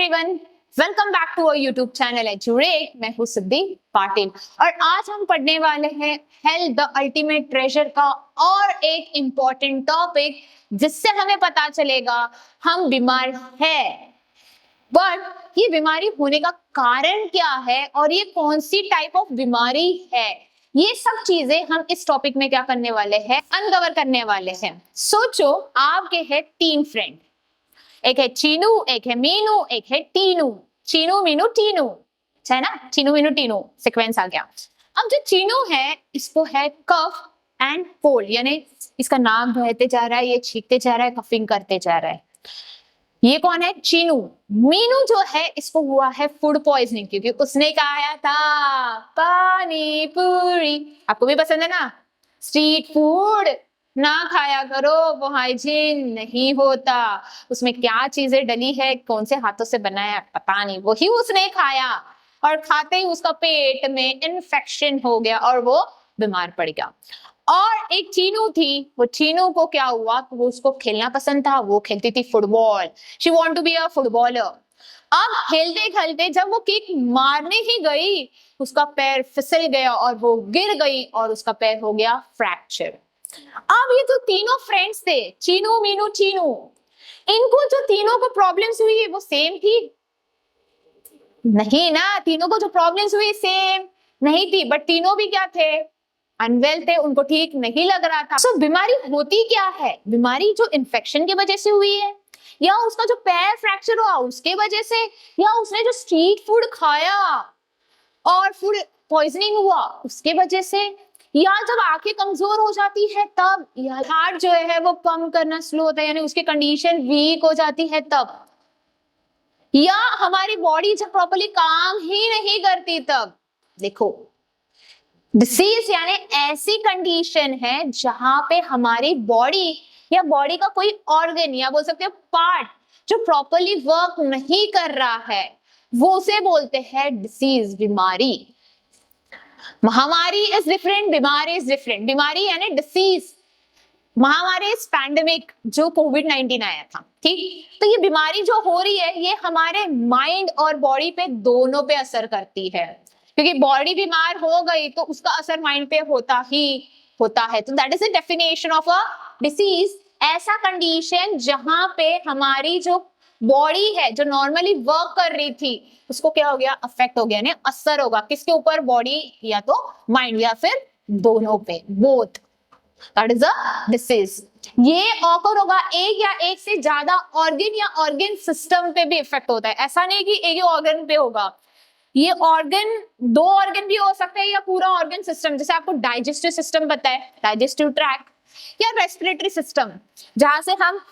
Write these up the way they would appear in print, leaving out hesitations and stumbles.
Everyone, welcome back to our YouTube channel Edurate. मैं हूँ सिद्धि पाटिल और आज हम पढ़ने वाले हैं हेल्थ द अल्टीमेट ट्रेजर का और एक इम्पॉर्टेंट टॉपिक जिससे हमें पता चलेगा हम बीमार है, बट ये बीमारी होने का कारण क्या है और ये कौन सी टाइप ऑफ बीमारी है। ये सब चीजें हम इस टॉपिक में क्या करने वाले हैं, अनकवर करने वाले हैं। सोचो आपके हैं तीन फ्रेंड, एक है चीनू, एक है मीनू, एक है टीनू। चीनू मीनू टीनू, है ना, चीनू मीनू टीनू सीक्वेंस आ गया। अब जो चीनू है इसको है कफ एंड कोल्ड, यानी इसका नाक बहते जा रहा है, ये छींकते जा रहा है, कफिंग करते जा रहा है। ये कौन है? चीनू। मीनू जो है इसको हुआ है फूड पॉइजनिंग, क्योंकि उसने खाया था पानी पूरी। आपको भी पसंद है ना स्ट्रीट फूड, ना खाया करो, वो हाइजीन नहीं होता। उसमें क्या चीजें डली है, कौन से हाथों से बनाया है पता नहीं, वही उसने खाया और खाते ही उसका पेट में इन्फेक्शन हो गया और वो बीमार पड़ गया। और एक चीनू थी, वो चीनू को क्या हुआ, वो उसको खेलना पसंद था, वो खेलती थी football, she want to be a footballer. अब खेलते खेलते जब वो किक मारने ही गई, उसका पैर फिसल गया और वो गिर गई और उसका पैर हो गया फ्रैक्चर। अब ये जो तीनों फ्रेंड्स थे, चीनू मीनू चीनू, इनको जो तीनों को प्रॉब्लम्स हुई वो सेम थी? नहीं ना, तीनों को जो प्रॉब्लम्स हुई सेम नहीं थी, बट तीनों भी क्या थे, अनवेल थे, उनको ठीक नहीं लग रहा था। सो बीमारी होती क्या है? बीमारी जो इन्फेक्शन की वजह से हुई है, या उसका जो पैर फ्रैक्चर हुआ उसके वजह से, या उसने जो स्ट्रीट फूड खाया और फूड पॉइजनिंग हुआ उसके वजह से, या जब आंखें कमजोर हो जाती है तब, या हार्ट जो है वो पंप करना स्लो होता है यानी उसकी कंडीशन वीक हो जाती है तब, या हमारी बॉडी जब प्रॉपर्ली काम ही नहीं करती तब। देखो, डिसीज यानी ऐसी कंडीशन है जहां पे हमारी बॉडी या बॉडी का कोई ऑर्गन या बोल सकते हो पार्ट जो प्रॉपर्ली वर्क नहीं कर रहा है, वो उसे बोलते हैं डिसीज, बीमारी। महामारी इज डिफरेंट, बीमारी इज डिफरेंट। बीमारी यानी डिसीज, महामारी इज पैंडेमिक जो कोविड-19 आया था, ठीक। तो ये बीमारी जो हो रही है ये हमारे माइंड और बॉडी पे दोनों पे असर करती है, क्योंकि बॉडी बीमार हो गई तो उसका असर माइंड पे होता ही होता है। तो that is the definition of a disease, ऐसा कंडीशन जहां पे हमारी जो बॉडी है जो नॉर्मली वर्क कर रही थी उसको क्या हो गया, अफेक्ट हो गया, यानी असर होगा किसके ऊपर, बॉडी या तो माइंड या फिर दोनों पे, both. That is a disease. ये ऑकर होगा एक या एक से ज्यादा ऑर्गन या ऑर्गन सिस्टम पे भी इफेक्ट होता है। ऐसा नहीं कि एक ही ऑर्गन पे होगा, ये ऑर्गन, दो ऑर्गन भी हो सकते हैं या पूरा ऑर्गन सिस्टम। जैसे आपको डाइजेस्टिव सिस्टम पता है, डाइजेस्टिव ट्रैक्ट, या रेस्पिरेटरी सिस्टम जहां से हम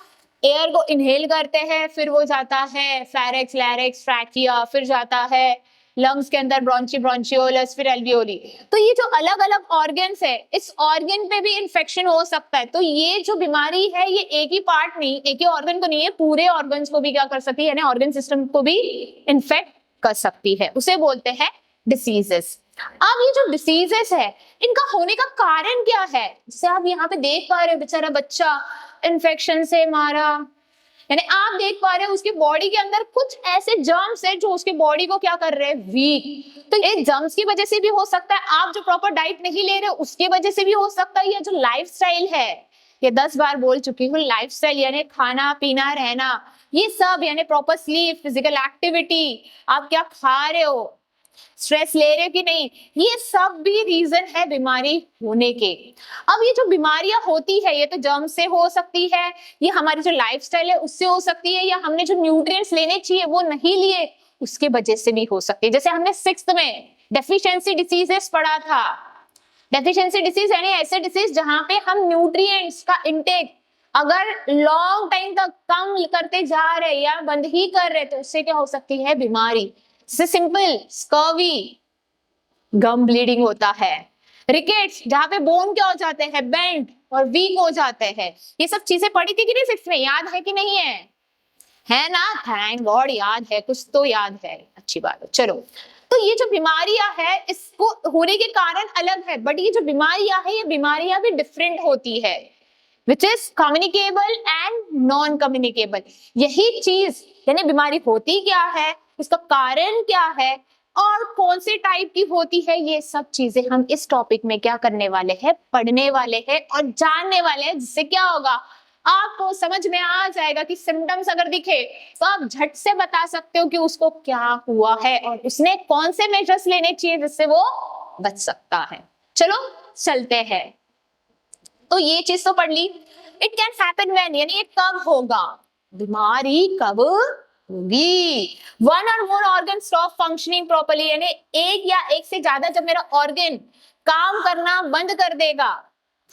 एयर को इनहेल करते हैं, फिर वो जाता है फेरेक्स, लैरिक्स, ट्रैकिया, फिर जाता है लंग्स के अंदर ब्रोंची, ब्रोंचियोलस, फिर एल्वियोली। तो ये जो अलग अलग ऑर्गन्स है, इस ऑर्गन पे भी इन्फेक्शन हो सकता है। तो ये जो बीमारी है ये एक ही पार्ट नहीं, एक ही ऑर्गन को नहीं है, पूरे ऑर्गन्स को भी क्या कर सकती है, यानी ऑर्गन सिस्टम को भी इन्फेक्ट कर सकती है, उसे बोलते हैं डिसीजेस। अब ये जो डिसीजेस है इनका होने का कारण क्या है? जैसे आप यहाँ पे देख पा रहे हो, बेचारा बच्चा इन्फेक्शन से मारा, यानी आप देख पा रहे हो उसकी बॉडी के अंदर कुछ ऐसे जर्म्स है जो उसकी बॉडी को क्या कर रहे हैं, वीक। तो ये जर्म्स की वजह से भी हो सकता है, आप जो प्रॉपर डाइट नहीं ले रहे हो उसकी वजह से भी हो सकता है, या जो लाइफस्टाइल है, ये 10 बार बोल चुकी हूँ, लाइफस्टाइल यानी खाना पीना रहना, ये सब यानी प्रॉपर स्लीप, फिजिकल एक्टिविटी, आप क्या खा रहे हो, स्ट्रेस ले रहे हो कि नहीं, ये सब भी रीजन है बीमारी होने के। अब ये जो बीमारियां होती है ये तो जर्म से हो सकती है, ये हमारी जो लाइफस्टाइल है उससे हो सकती है, या हमने जो न्यूट्रिएंट्स लेने चाहिए वो नहीं लिए उसके वजह से भी हो सकती है। जैसे हमने 6th में डेफिशिएंसी डिसीजेस पढ़ा था। डेफिशिएंसी डिसीज यानी ऐसे डिसीज जहां पे हम न्यूट्रिएंट्स का इंटेक अगर लॉन्ग टाइम तक कम करते जा रहे या बंद ही कर रहे तो उससे क्या हो सकती है, बीमारी। जैसे सिंपल स्कर्वी, गम ब्लीडिंग होता है, रिकेट्स जहां पे बोन क्या हो जाते हैं, बेंड और वीक हो जाते हैं। ये सब चीजें पढ़ी थी कि नहीं 6th में, याद है कि नहीं है ना? थैंक गॉड याद है, कुछ तो याद है, अच्छी बात है। चलो, तो ये जो बीमारियां है इसको होने के कारण अलग है, बट ये जो बीमारियां है ये बीमारियां भी डिफरेंट होती है। Which is communicable and non communicable. यही चीज यानी बीमारी होती क्या है, उसका कारण क्या है और कौन से टाइप की होती है, ये सब चीजें हम इस टॉपिक में क्या करने वाले हैं, पढ़ने वाले हैं और जानने वाले हैं, जिससे क्या होगा आपको समझ में आ जाएगा कि सिम्टम्स अगर दिखे तो आप झट से बता सकते हो कि उसको क्या हुआ है और उसने कौन से मेजर्स लेने चाहिए जिससे वो बच सकता है। चलो चलते हैं। तो ये चीज तो पढ़ ली। इट कैन हैपन व्हेन, यानी ये कब होगा, बीमारी कब होगी। वन और मोर ऑर्गन स्टॉप फंक्शनिंग प्रॉपर्ली, यानी एक या एक से ज्यादा जब मेरा ऑर्गन काम करना बंद कर देगा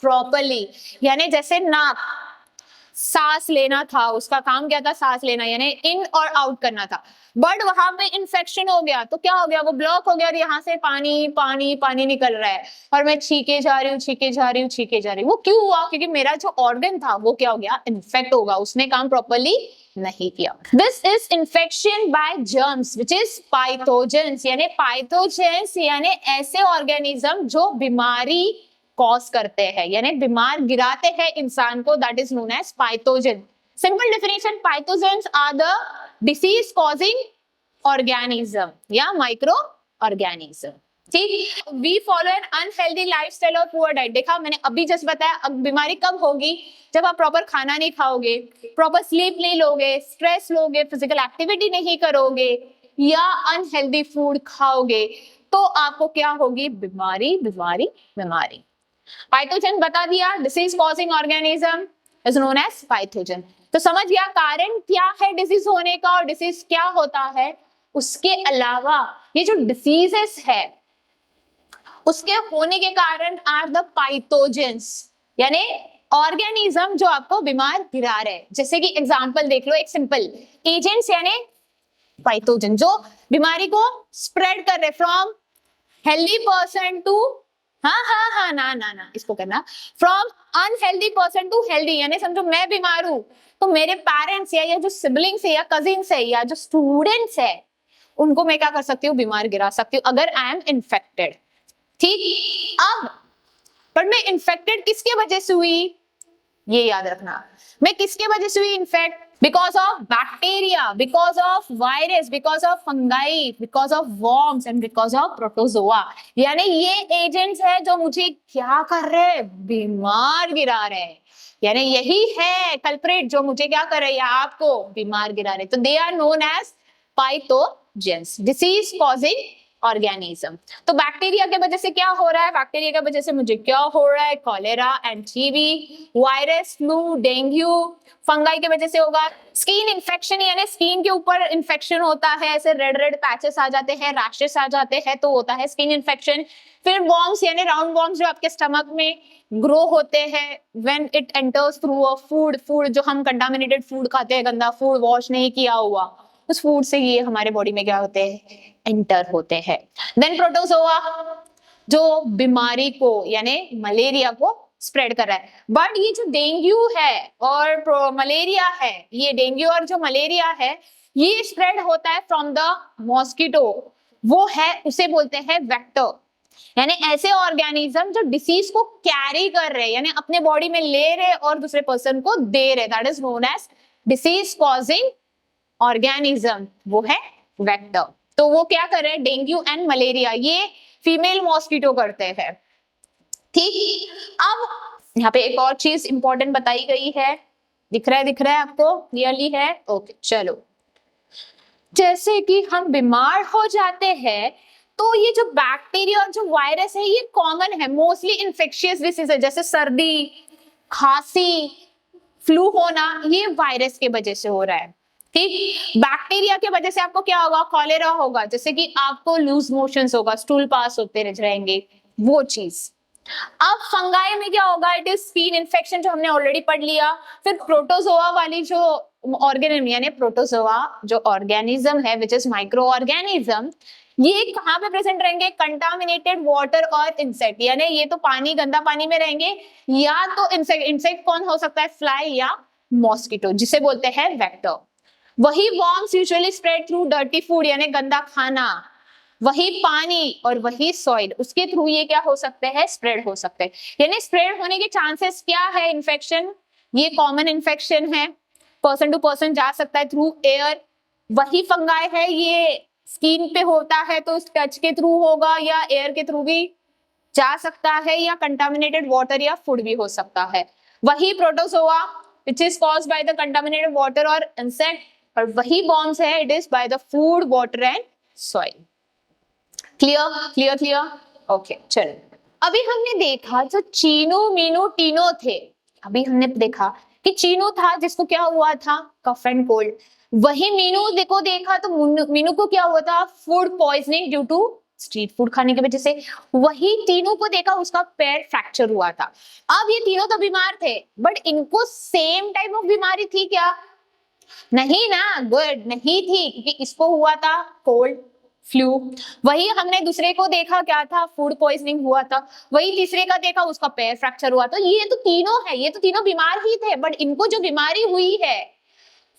प्रॉपर्ली, यानी जैसे नाक सांस लेना था, उसका काम क्या था, सांस लेना यानी इन और आउट करना था, बट वहां पे इन्फेक्शन हो गया तो क्या हो गया, वो ब्लॉक हो गया और यहाँ से पानी पानी पानी निकल रहा है और मैं छीके जा रही हूँ छीके जा रही हूँ छीके जा रही हूँ। वो क्यों हुआ, क्योंकि मेरा जो ऑर्गन था वो क्या हो गया, इन्फेक्ट होगा, उसने काम प्रॉपर्ली नहीं किया। This is infection by germs which is pathogens, यानी पाइथोजेंस यानी ऐसे ऑर्गेनिज्म जो बीमारी कॉज करते हैं, यानी बीमार गिराते हैं इंसान को, that is known as pathogen. Simple definition, pathogens are the disease causing organism या माइक्रो ऑर्गेनिज्म। ठीक, we follow an unhealthy lifestyle और पुअर डाइट। देखा मैंने अभी जस्ट बताया, अब बीमारी कब होगी, जब आप प्रॉपर खाना नहीं खाओगे, प्रॉपर स्लीप नहीं लोगे, स्ट्रेस लोगे, फिजिकल एक्टिविटी नहीं करोगे या अनहेल्दी फूड खाओगे, तो आपको क्या होगी, बीमारी बीमारी बीमारी। पाइथोजन बता दिया, disease causing organism is known as pathogen. तो समझ गया कारण क्या है डिसीज होने का और डिसीज क्या होता है। उसके अलावा ये जो डिसीजेस है उसके होने के कारण आर द पाइथोजेंस, यानी ऑर्गेनिज्म जो आपको बीमार गिरा रहे हैं। जैसे कि एग्जांपल देख लो, एक सिंपल एजेंट्स यानी पाइथोजन जो बीमारी को स्प्रेड कर रहे फ्रॉम हेल्दी पर्सन टू, हाँ ना इसको करना, from unhealthy person to healthy, यानी समझो मैं बीमार हूं तो मेरे पेरेंट्स या जो सिबलिंग्स है या कजिन्स है या जो स्टूडेंट्स है उनको मैं क्या कर सकती हूँ, बीमार गिरा सकती हूँ अगर आई एम इन्फेक्टेड। ठीक, अब पर मैं इन्फेक्टेड किसके वजह से हुई, ये याद रखना, मैं किसके वजह से हुई infect, because of bacteria, because of virus, because of fungi, because of worms and because of protozoa। यानी ये एजेंट्स है जो मुझे क्या कर रहे हैं, बीमार गिरा रहे हैं, यानी यही है कल्प्रेट जो मुझे क्या कर रहे हैं, आपको बीमार गिरा रहे हैं। तो they are known as pathogens, disease causing organism. तो बैक्टीरिया के वजह से क्या हो रहा है, बैक्टीरिया की वजह से मुझे क्या हो रहा है, cholera end TB, virus, flu, dengue. Fungi की वजह से होगा स्किन इन्फेक्शन, यानी स्किन के ऊपर इन्फेक्शन होता है, ऐसे रेड रेड पैचेस आ जाते हैं, रैशेस आ जाते हैं, तो होता है स्किन इन्फेक्शन। फिर वॉर्म्स यानी राउंड वॉर्म्स जो आपके स्टमक में ग्रो होते हैं when it enters through a food जो हम कंटामिनेटेड फूड खाते हैं, गंदा फूड वॉश नहीं किया हुआ, उस फूड से ये हमारे बॉडी में क्या होते हैं, एंटर होते हैं। देन प्रोटोजोआ जो बीमारी को यानी मलेरिया को स्प्रेड कर रहा है। बट ये जो डेंगू है और मलेरिया है, ये डेंगू और जो मलेरिया है ये स्प्रेड होता है फ्रॉम द मॉस्किटो, वो है उसे बोलते हैं वेक्टर, यानी ऐसे ऑर्गेनिज्म जो डिसीज को कैरी कर रहे हैं, यानी अपने बॉडी में ले रहे और दूसरे पर्सन को दे रहे, that is known as disease causing organism, वो है वेक्टर। तो वो क्या कर रहे हैं, डेंगू एंड मलेरिया ये फीमेल मॉस्किटो करते हैं। ठीक, अब यहाँ पे एक और चीज इंपॉर्टेंट बताई गई है, दिख रहा है आपको, क्लियरली है, ओके चलो। जैसे कि हम बीमार हो जाते हैं तो ये जो बैक्टीरिया और जो वायरस है ये कॉमन है, मोस्टली इन्फेक्शियस डिसीज है, जैसे सर्दी, खांसी, फ्लू होना, ये वायरस के वजह से हो रहा है। ठीक, बैक्टीरिया के वजह से आपको क्या होगा, कॉलेरा होगा, जैसे कि आपको लूज मोशंस होगा, स्टूल पास होते रहेंगे, वो चीज। अब फंगाई में क्या होगा, इट इज स्किन इन्फेक्शन जो हमने ऑलरेडी पढ़ लिया। फिर प्रोटोजोआ वाली जो ऑर्गेनिज्म यानी प्रोटोजोआ जो ऑर्गेनिज्म है विच इज माइक्रो ऑर्गेनिज्म, ये कहाँ पे प्रेजेंट रहेंगे, कंटामिनेटेड वाटर और इंसेक्ट, यानी ये तो पानी, गंदा पानी में रहेंगे, या तो इंसेक्ट कौन हो सकता है, फ्लाई या मॉस्किटो जिसे बोलते हैं वेक्टर। वही worms usually spread through dirty food यानी गंदा खाना, वही पानी और वही सॉइल, उसके थ्रू ये क्या हो सकते हैं, स्प्रेड हो सकते हैं। यानी स्प्रेड होने के चांसेस क्या है इन्फेक्शन, ये कॉमन इन्फेक्शन है, पर्सन टू पर्सन जा सकता है थ्रू एयर। वही फंगाई है, ये स्किन पे होता है तो टच के थ्रू होगा या एयर के थ्रू भी जा सकता है, या कंटामिनेटेड वाटर या फूड भी हो सकता है। वही protozoa which is caused by the contaminated water और इंसेक्ट, और वही बॉम्ब्स है it is by the food, water and soil. Clear clear clear, okay. चलो अभी हमने देखा जो चीनो मीनो टीनो थे, अभी हमने देखा कि चीनो था जिसको क्या हुआ था, कफ एंड कोल्ड। वही मीनू देखो देखा तो मीनू को क्या हुआ था, food poisoning due to street food खाने की वजह से। वही तीनों को देखा उसका पैर फ्रैक्चर हुआ था। अब ये तीनों तो बीमार थे, बट इनको सेम टाइप ऑफ बीमारी थी क्या? नहीं ना, गुड, नहीं थी, क्योंकि इसको हुआ था कोल्ड फ्लू। वही हमने दूसरे को देखा क्या था, फूड पॉइजनिंग हुआ था। वही तीसरे का देखा उसका पैर फ्रैक्चर हुआ। तो ये तो तीनों है, ये तो तीनों बीमार ही थे, बट इनको जो बीमारी हुई है,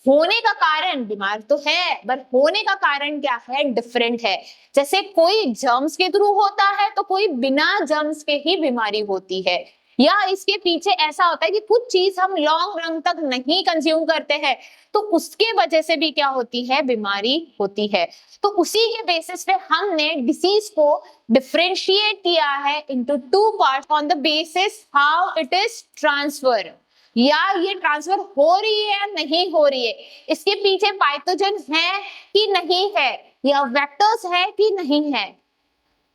होने का कारण बीमार तो है, बट होने का कारण क्या है, डिफरेंट है। जैसे कोई जर्म्स के थ्रू होता है तो कोई बिना जर्म्स के ही बीमारी होती है, या इसके पीछे ऐसा होता है कि कुछ चीज हम लॉन्ग रन तक नहीं कंज्यूम करते हैं तो उसके वजह से भी क्या होती है, बीमारी होती है। तो उसी के बेसिस पे हमने डिसीज को डिफरेंशिएट किया है into two parts on the basis how it is transfer, या ये ट्रांसफर हो रही है या नहीं हो रही है, इसके पीछे पैथोजन है कि नहीं है, या वेक्टर्स है कि नहीं है।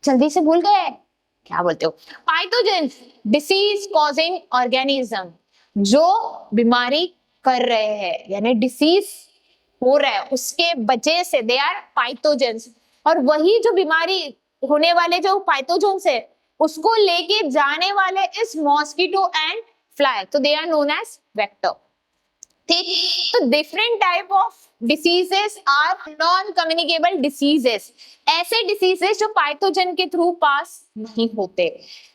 जल्दी से भूल गए, क्या बोलते हो? पैथोजन, डिसीज कॉजिंग ऑर्गेनिज्म, जो बीमारी कर रहे हैं, यानी डिसीज हो रहा है उसके वजह से दे आर पैथोजेंस। और वही जो बीमारी होने वाले जो पैथोजेंस है उसको लेके जाने वाले इस मॉस्किटो एंड फ्लाई, तो they are known as vector. ठीक, तो different type of diseases are non communicable diseases, ऐसे डिसीजेस जो पैथोजन के थ्रू पास नहीं होते।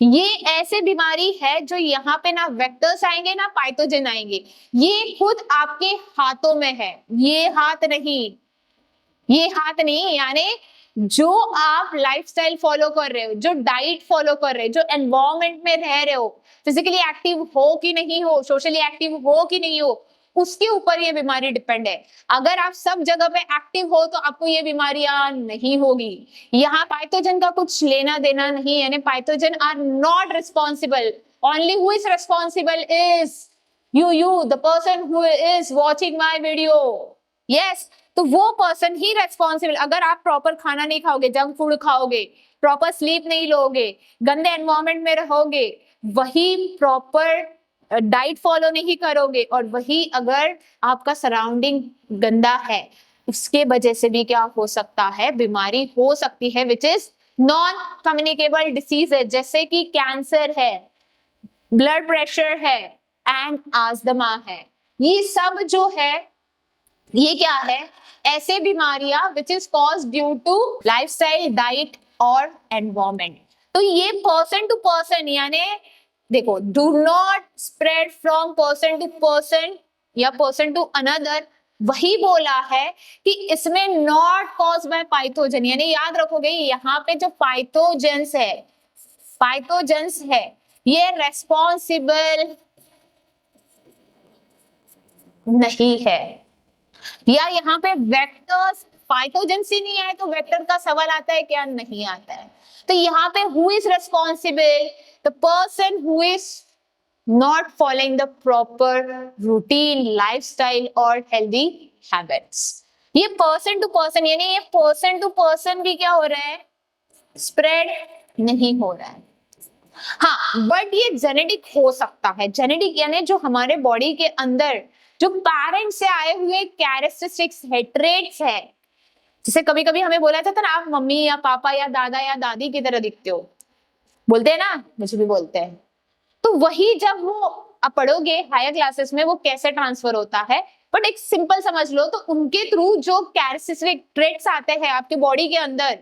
ये ऐसे बीमारी है जो यहाँ पे ना वेक्टर्स आएंगे ना पैथोजन आएंगे, ये खुद आपके हाथों में है, ये हाथ नहीं, ये हाथ नहीं, यानी जो आप लाइफस्टाइल फॉलो कर रहे हो, जो डाइट फॉलो कर रहे हो, जो एनवायरमेंट में रह रहे हो, फिजिकली एक्टिव हो कि नहीं हो, सोशली एक्टिव हो कि नहीं हो, उसके ऊपर ये बीमारी डिपेंड है। अगर आप सब जगह पे एक्टिव हो तो आपको ये बीमारियां नहीं होगी। यहाँ पैथोजन का कुछ लेना देना नहीं, यानी pathogen are not responsible, only who is responsible is you the person who is watching my video, yes, तो वो पर्सन ही रेस्पॉन्सिबल। अगर आप प्रॉपर खाना नहीं खाओगे, जंक फूड खाओगे, प्रॉपर स्लीप नहीं लोगे, गंदे एनवायरमेंट में रहोगे, वही प्रॉपर डाइट फॉलो नहीं करोगे, और वही अगर आपका सराउंडिंग गंदा है, उसके वजह से भी क्या हो सकता है, बीमारी हो सकती है, which is non communicable disease है, जैसे कि कैंसर है, ब्लड प्रेशर है एंड अस्थमा है। ये सब जो है ये क्या है, ऐसे बीमारियां which is cause due to lifestyle, diet और एनवायरमेंट। तो ये पर्सन टू पर्सन, यानी देखो, do not spread from person to person या पर्सन टू अनदर, वही बोला है कि इसमें नॉट कॉज बाय पैथोजन, यानी याद रखोगे यहाँ पे जो पैथोजेंस है ये रेस्पॉन्सिबल नहीं है, या यहाँ पे वेक्टर्स पैथोजन से नहीं आए तो वेक्टर का सवाल आता है क्या, नहीं आता है। तो यहाँ पे who is responsible, the person who is not following the proper routine, lifestyle और हेल्दी हैबिट्स। ये पर्सन टू पर्सन, यानी ये पर्सन टू पर्सन भी क्या हो रहा है, स्प्रेड नहीं हो रहा है। हाँ, बट ये जेनेटिक हो सकता है। जेनेटिक यानी जो हमारे बॉडी के अंदर जो पेरेंट्स से आए हुए कैरेक्टरिस्टिक्स है, ट्रेट्स है, जैसे कभी कभी हमें बोला जाता है ना, आप मम्मी या पापा या दादा या दादी की तरह दिखते हो, बोलते हैं ना, मुझे भी बोलते हैं। तो वही जब वो आप पढ़ोगे हायर क्लासेस में वो कैसे ट्रांसफर होता है, बट एक सिंपल समझ लो, तो उनके थ्रू जो कैरेक्टरिस्टिक ट्रेट्स आते हैं आपके बॉडी के अंदर,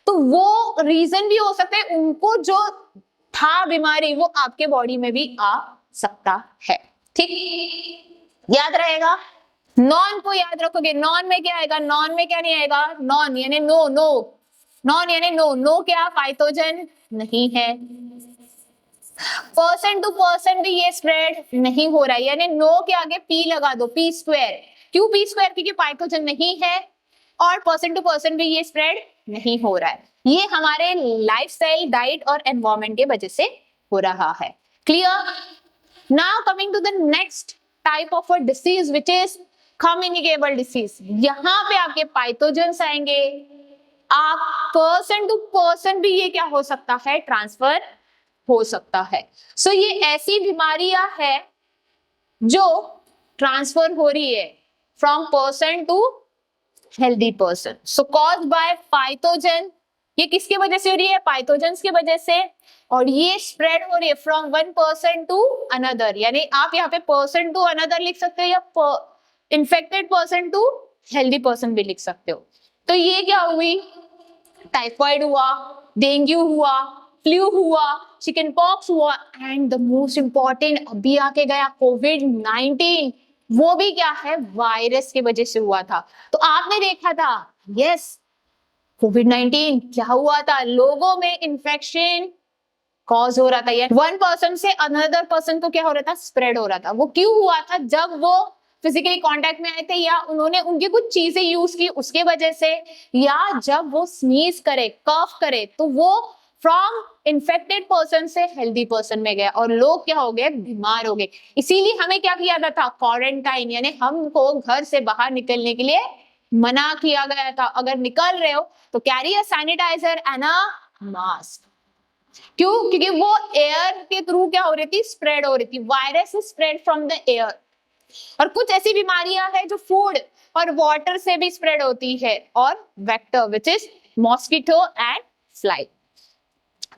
तो वो रीजन भी हो सकता है उनको जो था बीमारी वो आपके बॉडी में भी आ सकता है। ठीक, याद रहेगा। नॉन को याद रखोगे, नॉन में क्या आएगा, नॉन में क्या नहीं आएगा, नॉन यानी नो, नो, नॉन यानी नो, नो क्या, पैथोजन नहीं है। पर्सन टू पर्सन भी ये स्प्रेड नहीं हो रहा है, यानी नो के आगे पी लगा दो, पी स्क्वायर। क्यों पी स्क्वायर? क्योंकि पाइथोजन नहीं है और पर्सन टू पर्सन भी ये स्प्रेड नहीं हो रहा है। ये हमारे लाइफस्टाइल, डाइट और एनवायरनमेंट के वजह से हो रहा है। Clear? Now coming to the next type of a disease which is communicable disease. यहाँ पे आपके पाइथोजन्स आएंगे, आप पर्सन टू पर्सन भी ये क्या हो सकता है, ट्रांसफर हो सकता है। सो ये ऐसी बीमारियां है जो ट्रांसफर हो रही है from person to healthy person. So caused by pathogen. ये किसके वजह से हो रही है? पाइथोजन्स की वजह से। और ये स्प्रेड हो रही है from one person to another, यानी आप यहाँ पे पर्सन टू अनदर लिख सकते हो या infected person to healthy person भी लिख सकते हो। तो ये क्या हुई? टाइफाइड हुआ, डेंगू हुआ, फ्लू हुआ, चिकन पॉक्स हुआ एंड द मोस्ट इंपॉर्टेंट अभी आके गया कोविड-19। वो भी क्या है? वायरस की वजह से हुआ था। तो आपने देखा था, यस, कोविड-19 क्या हुआ था? लोगों में इन्फेक्शन कॉज हो रहा था, या वन पर्सन से अनदर पर्सन को क्या हो रहा था? स्प्रेड हो रहा था। वो क्यों हुआ था? जब वो फिजिकली कांटेक्ट में आए थे या उन्होंने उनकी कुछ चीजें यूज की उसके वजह से, या जब वो स्नीज करे, कफ करे, तो वो फ्रॉम इन्फेक्टेड पर्सन से हेल्दी पर्सन में गया और लोग क्या हो गए? बीमार हो गए। इसीलिए हमें क्या किया जाता था? क्वारंटाइन, यानी हमको घर से बाहर निकलने के लिए मना किया गया था। अगर निकल रहे हो तो carry a sanitiser and a mask. क्यों? क्योंकि वो एयर के थ्रू क्या हो रही थी? स्प्रेड हो रही थी। Virus spread from the air. और कुछ ऐसी बीमारियां हैं जो फूड और वाटर से भी स्प्रेड होती है, और vector which is mosquito and fly.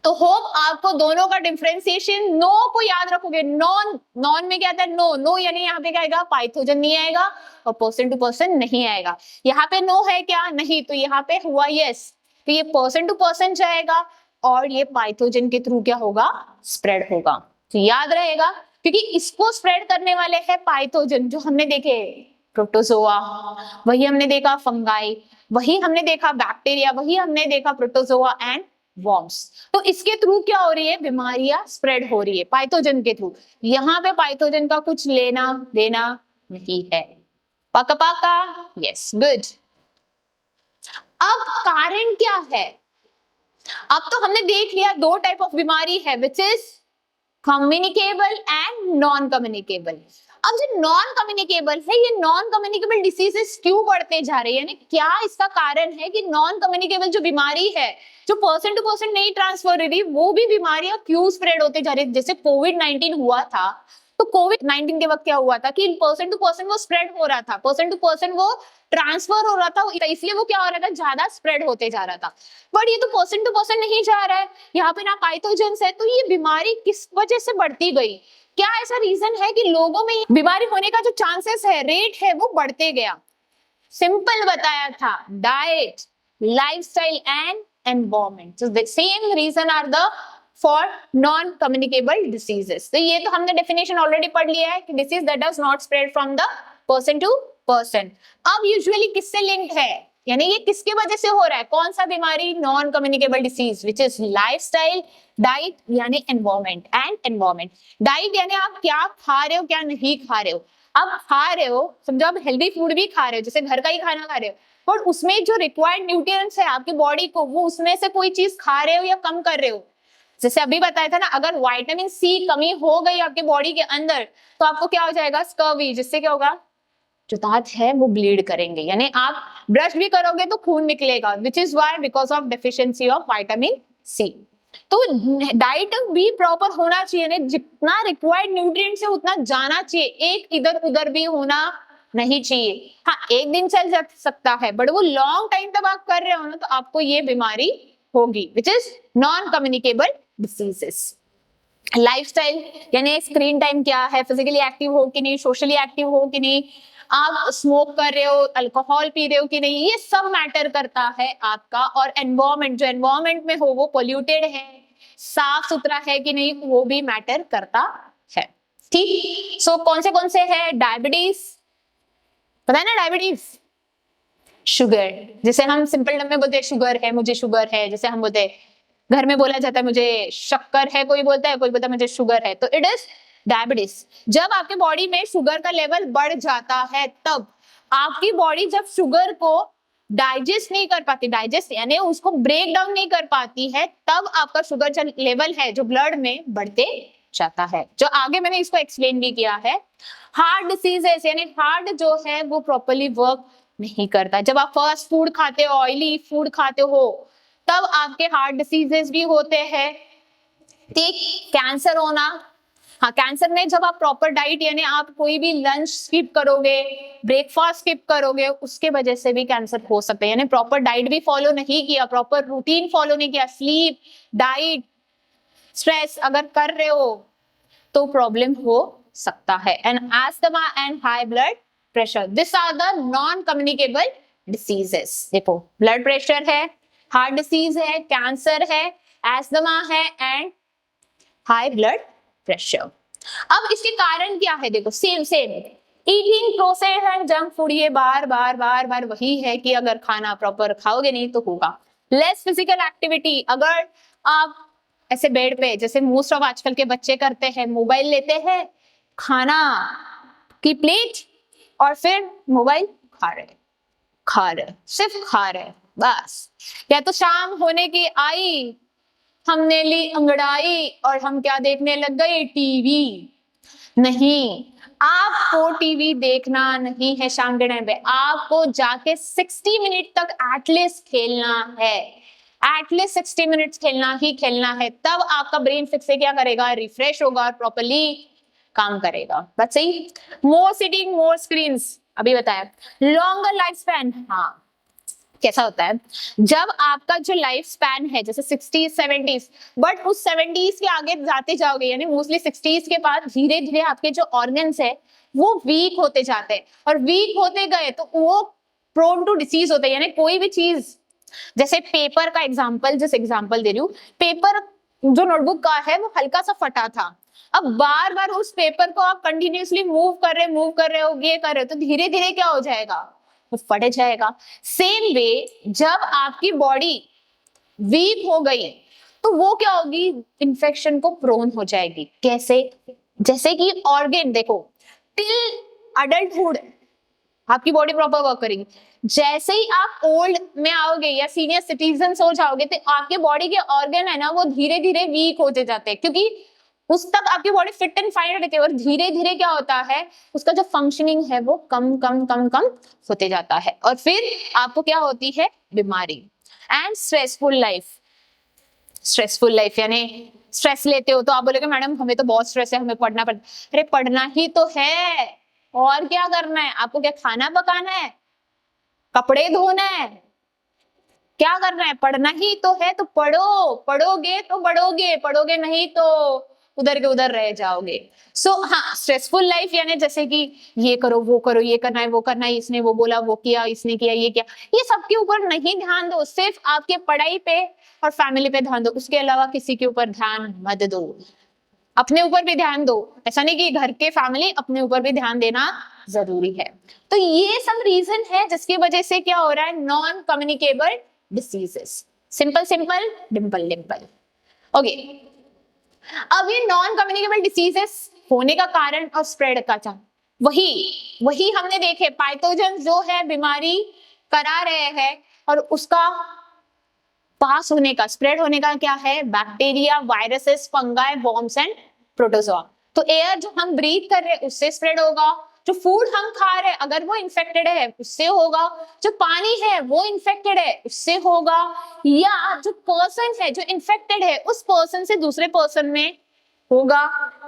तो होप आपको दोनों का डिफरेंशिएशन, नो को याद रखोगे। नॉन में क्या था? नो यानी यहाँ पे क्या आएगा? पाइथोजन नहीं आएगा और पर्सन टू पर्सन नहीं आएगा। यहाँ पे नो है क्या? नहीं, तो यहाँ पे हुआ यस। तो ये पर्सन टू पर्सन जाएगा और ये पाइथोजन के थ्रू क्या होगा? स्प्रेड होगा। तो याद रहेगा, क्योंकि इसको स्प्रेड करने वाले हैं पाइथोजन, जो हमने देखे प्रोटोजोआ, वही हमने देखा फंगाई, वही हमने देखा बैक्टीरिया, वही हमने देखा प्रोटोजोआ एंड वर्म्स। तो इसके थ्रू क्या हो रही है? बीमारियां स्प्रेड हो रही है पाइथोजन के थ्रू। यहाँ पे पाइथोजन का कुछ लेना देना नहीं है। पक्का पक्का? Yes, good. अब कारण क्या है? अब तो हमने देख लिया दो टाइप ऑफ बीमारी है, which is communicable and non communicable. अब जो नॉन कम्युनिकेबल है, ये नॉन कम्युनिकेबल डिसीजेस क्यों बढ़ते जा रहे हैं, यानी क्या इसका कारण है कि नॉन कम्युनिकेबल जो बीमारी है, जो पर्सन टू पर्सन नहीं ट्रांसफर हो रही, वो भी बीमारियां क्यों स्प्रेड होते जा रही है? जैसे कोविड-19 हुआ था, तो कोविड-19 के वक्त क्या हुआ था कि पर्सन टू पर्सन वो स्प्रेड हो रहा था, पर्सन टू पर्सन वो ट्रांसफर हो रहा था, इसलिए वो क्या हो रहा था? ज्यादा स्प्रेड होते जा रहा था। बट ये तो पर्सन टू पर्सन नहीं जा रहा है, यहाँ पे ना पाइथोजेंस है, तो ये बीमारी किस वजह से बढ़ती गई? क्या ऐसा रीजन है कि लोगों में बीमारी होने का जो चांसेस है, रेट है, वो बढ़ते गया? सिंपल बताया था, diet, lifestyle and environment. So the same reason are the for non communicable diseases. तो ये तो हमने डेफिनेशन ऑलरेडी पढ़ लिया है कि disease that does not spread from the person to person. अब यूजुअली किससे लिंक्ड है, यानी ये किसके वजह से हो रहा है? कौन सा बीमारी? Non communicable disease which is lifestyle, diet यानी एनवायरनमेंट एंड एनवायरनमेंट। डाइट यानी आप क्या खा रहे हो, क्या नहीं खा रहे हो। आप खा रहे हो, समझो आप हेल्दी फूड भी खा रहे हो, जैसे घर का ही खाना खा रहे हो, पर उसमें जो रिक्वायर्ड न्यूट्रिएंट्स है आपकी बॉडी को, वो उसमें से कोई चीज खा रहे हो या कम कर रहे हो। जैसे अभी बताया था ना, अगर विटामिन सी कमी हो गई आपके बॉडी के अंदर, तो आपको क्या हो जाएगा? स्कर्वी, जिससे क्या होगा? जो दांत है वो ब्लीड करेंगे, यानी आप ब्रश भी करोगे तो खून निकलेगा, which is why because of deficiency of vitamin C. तो डाइट भी प्रॉपर होना चाहिए, जितना रिक्वायर्ड न्यूट्रिएंट्स है उतना जाना चाहिए, एक इधर उधर भी होना नहीं चाहिए। हाँ, एक दिन चल जा सकता है, बट वो लॉन्ग टाइम तक आप कर रहे हो ना, तो आपको ये बीमारी होगी, which is non communicable diseases. Lifestyle यानी स्क्रीन टाइम क्या है, फिजिकली एक्टिव हो कि नहीं, सोशली एक्टिव हो कि नहीं, आप स्मोक कर रहे हो, अल्कोहल पी रहे हो कि नहीं, ये सब मैटर करता है आपका। और एनवायरनमेंट, जो एनवायरनमेंट में हो वो पोल्यूटेड है, साफ सुथरा है कि नहीं, वो भी मैटर करता है। ठीक, सो कौन से है? डायबिटीज, पता है ना डायबिटीज? शुगर, जैसे हम सिंपल टर्म में बोलते हैं शुगर है, मुझे शुगर है, जैसे हम बोलते हैं घर में बोला जाता है मुझे शक्कर है, कोई बोलता है मुझे शुगर है, तो इट इज डायबिटीज। जब आपके बॉडी में शुगर का लेवल बढ़ जाता है, तब आपकी बॉडी जब शुगर को डाइजेस्ट नहीं कर पाती, डाइजेस्ट यानी उसको ब्रेक डाउन नहीं कर पाती है, तब आपका शुगर लेवल है जो ब्लड में बढ़ते जाता है। जो आगे मैंने इसको एक्सप्लेन भी किया है, हार्ट डिसीजेस यानी हार्ट जो है वो प्रॉपर्ली वर्क नहीं करता। जब आप फास्ट फूड खाते हो, ऑयली फूड खाते हो, तब आपके हार्ट डिसीजेस भी होते हैं। ठीक, कैंसर होना, हाँ कैंसर में जब आप प्रॉपर डाइट यानी आप कोई भी लंच स्किप करोगे, ब्रेकफास्ट स्किप करोगे, उसके वजह से भी कैंसर हो सकता है। यानी प्रॉपर डाइट भी फॉलो नहीं किया, प्रॉपर रूटीन फॉलो नहीं किया, स्लीप, डाइट, स्ट्रेस अगर कर रहे हो तो प्रॉब्लम हो सकता है। And asthma and high blood pressure, this are the non communicable diseases. देखो ब्लड प्रेशर है, हार्ट डिसीज है, कैंसर है, एस्थमा है एंड हाई ब्लड प्रेशर। अब इसके कारण क्या है, देखो same eating process and junk food, ये बार बार वही है कि अगर खाना प्रॉपर खाओगे नहीं तो होगा। लेस फिजिकल एक्टिविटी, अगर आप ऐसे बेड पे जैसे मोस्ट ऑफ आजकल के बच्चे करते हैं, मोबाइल लेते हैं, खाना की प्लेट और फिर मोबाइल खा रहे सिर्फ खा रहे बस। या तो शाम होने की आई, हमने ली अंगड़ाई और हम क्या देखने लग गए, टीवी। नहीं, आपको टीवी देखना नहीं है शाम के टाइम पे, आपको जाके 60 मिनट तक एटलीस्ट खेलना है, एटलीस्ट 60 मिनट्स खेलना ही खेलना है। तब आपका ब्रेन फिर से क्या करेगा, रिफ्रेश होगा और प्रॉपर्ली काम करेगा। बात सही। मोर सिटिंग मोर स्क्रीन्स, अभी बताया। लॉन्गर लाइफ स्पैन, हाँ कैसा होता है जब आपका जो लाइफ स्पैन है जैसे 60s 70s, बट उस 70s के आगे जाते जाओगे यानी मोस्टली 60s के बाद धीरे धीरे आपके जो ऑर्गन्स है वो वीक होते जाते हैं, और वीक होते गए तो वो प्रोन टू डिसीज होते हैं। यानी कोई भी चीज, जैसे पेपर का एग्जाम्पल, जिस एग्जाम्पल दे रही हूँ, पेपर जो नोटबुक का है वो हल्का सा फटा था, अब बार बार उस पेपर को आप कंटिन्यूअसली मूव कर रहे हो, ये कर रहे हो, तो धीरे धीरे क्या हो जाएगा, वो फट जाएगा। सेम वे जब आपकी बॉडी वीक हो गई तो वो क्या होगी, इन्फेक्शन को प्रोन हो जाएगी। कैसे, जैसे कि ऑर्गन देखो, टिल अडल्टहुड आपकी बॉडी प्रॉपर वर्क करेगी, जैसे ही आप ओल्ड में आओगे या सीनियर सिटीजन हो जाओगे तो आपके बॉडी के ऑर्गन है ना वो धीरे धीरे वीक होते जाते हैं, क्योंकि उस तक आपकी बॉडी फिट एंड फाइन रहती है, और धीरे धीरे क्या होता है, उसका जो फंक्शनिंग है वो कम होते जाता है, और फिर आपको क्या होती है, बीमारी। एंड स्ट्रेसफुल लाइफ यानी स्ट्रेस लेते हो तो आप बोलोगे मैडम हमें तो बहुत स्ट्रेस है, हमें पढ़ना पड़ता। अरे पढ़ना ही तो है, और क्या करना है आपको, क्या खाना पकाना है, कपड़े धोना है, क्या करना है, पढ़ना ही तो है। तो पढ़ो, पढ़ोगे तो बढ़ोगे, पढ़ोगे नहीं तो उधर के उधर रह जाओगे। सो हाँ, स्ट्रेसफुल लाइफ यानी जैसे कि ये करो वो करो, ये करना है वो करना है, इसने वो बोला वो किया, इसने किया ये किया, ये सबके ऊपर नहीं ध्यान दो, सिर्फ आपके पढ़ाई पे और फैमिली पे ध्यान दो, उसके अलावा किसी के ऊपर ध्यान मत दो। अपने ऊपर भी ध्यान दो, ऐसा नहीं कि घर के फैमिली, अपने ऊपर भी ध्यान देना जरूरी है। तो ये सब रीजन है जिसकी वजह से क्या हो रहा है, non communicable diseases. Simple Dimple. Okay, अब ये नॉन कम्युनिकेबल डिसीजेस होने का कारण और स्प्रेड का चांस, वही हमने देखे, पैथोजन जो है बीमारी करा रहे हैं, और उसका पास होने का, स्प्रेड होने का क्या है, bacteria, viruses, fungi, worms and protozoa. तो एयर जो हम ब्रीथ कर रहे हैं उससे स्प्रेड होगा, जो फूड हम खा रहे हैं अगर वो इन्फेक्टेड है उससे होगा, जो पानी है वो इन्फेक्टेड है उससे होगा, या जो पर्सन है जो इन्फेक्टेड है उस पर्सन से दूसरे पर्सन में होगा,